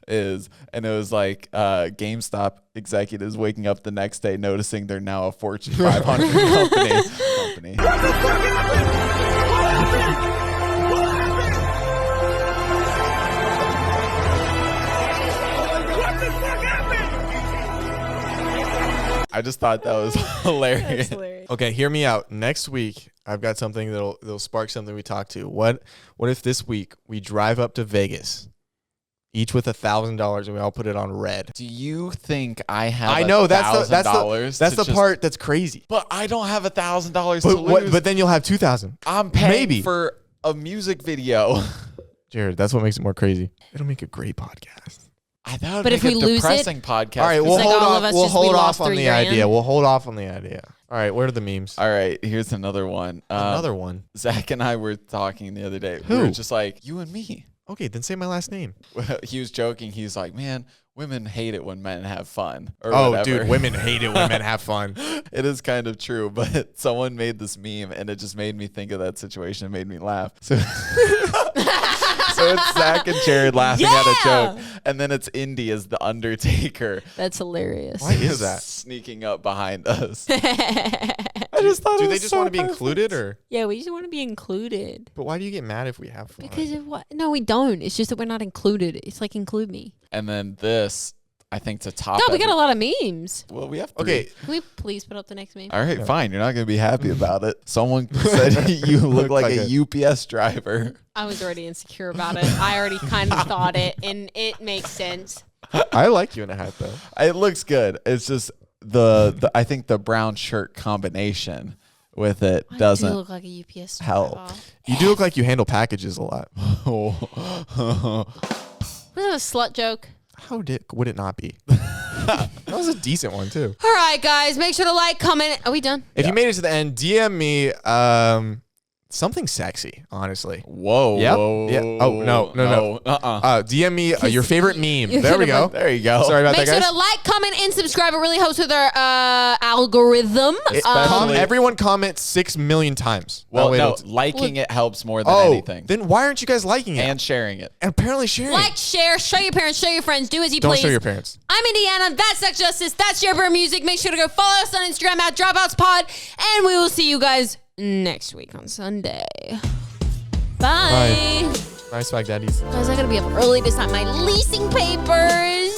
S3: is. And it was like GameStop executives waking up the next day noticing they're now a Fortune 500 company. I just thought that was hilarious.
S2: Okay, hear me out. Next week, I've got something that'll spark something we talk to. What if this week we drive up to Vegas, each with $1,000, and we all put it on red?
S3: Do you think I have?
S2: I know
S3: $1,000
S2: that's the part that's crazy.
S3: But I don't have $1,000 to lose.
S2: But then you'll have 2,000.
S3: I'm paying
S2: Maybe.
S3: for a music video.
S2: Jared, that's what makes it more crazy. It'll make a great podcast.
S3: I thought it'd
S1: But
S3: make
S1: if we
S3: a
S1: lose it-
S3: depressing podcast.
S2: All right,
S3: 'cause
S2: we'll
S1: like
S2: hold
S1: all
S2: off.
S1: of us
S2: We'll
S1: just- we
S2: hold
S1: lost
S2: off on
S1: 3
S2: the
S1: grand.
S2: idea. We'll hold off on the idea. All right, where are the memes?
S3: All right, here's another one.
S2: Another one.
S3: Zach and I were talking the other day.
S2: Who?
S3: We were just like, you and me.
S2: Okay, then say my last name.
S3: He was joking. He's like, man, women hate it when men have fun. Or
S2: Oh,
S3: whatever.
S2: dude, women hate it when men have fun.
S3: It is kind of true, but someone made this meme and it just made me think of that situation. It made me laugh. So, so it's Zach and Jared laughing at a joke, and then it's Indy as the Undertaker.
S1: That's hilarious.
S2: Why is that?
S3: Sneaking up behind us?
S1: yeah,
S3: I just thought
S2: Do
S3: it
S2: they
S3: was
S2: just
S3: so
S2: want to be
S3: perfect.
S2: included, or?
S1: we just want to be included.
S2: But why do you get mad if we have fun?
S1: Because of what? No, we don't. It's just that we're not included. It's like include me.
S3: And then this, I think, to top.
S1: God, we got
S3: every-
S1: a lot of memes.
S3: Well, we have three.
S2: Okay,
S1: Can we please put up the next meme?
S3: All right, fine. You're not going to be happy about it. Someone said you look like a UPS driver.
S1: I was already insecure about it. I already kind of thought it, and it makes sense.
S2: I like you in a hat though.
S3: It looks good. It's just the I think the brown shirt combination with it
S1: I do
S3: doesn't
S1: look like a UPS
S3: help.
S1: driver.
S2: You do look like you handle packages a lot.
S1: Was that a slut joke?
S2: How would it not be? That was a decent one too.
S1: All right, guys, make sure to like, comment. Are we done?
S2: If you made it to the end, DM me something sexy, honestly.
S3: Whoa.
S2: Yep.
S3: Whoa.
S2: Yeah. Oh, no. DM me your favorite meme. There we go.
S3: There you go.
S2: Sorry about
S1: Make
S2: that,
S1: sure
S2: guys.
S1: to like, comment, and subscribe. It really helps with our algorithm.
S2: Everyone comment 6 million times.
S3: Well,
S2: That way
S3: no,
S2: it'll-
S3: liking it helps more than
S2: Oh,
S3: anything.
S2: then why aren't you guys liking it?
S3: And sharing it.
S2: And apparently sharing.
S1: Like, share, show your parents, show your friends, do as you
S2: Don't
S1: please.
S2: show your parents.
S1: I'm Indiana. That's Sex Justice. That's Jailbird Music. Make sure to go follow us on Instagram at Dropouts Pod, and we will see you guys next week on Sunday. Bye.
S2: Nice swag, daddies.
S1: Guys, I gotta be up early to sign my leasing papers.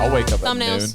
S3: I'll wake up
S1: Thumbnails.
S3: at noon.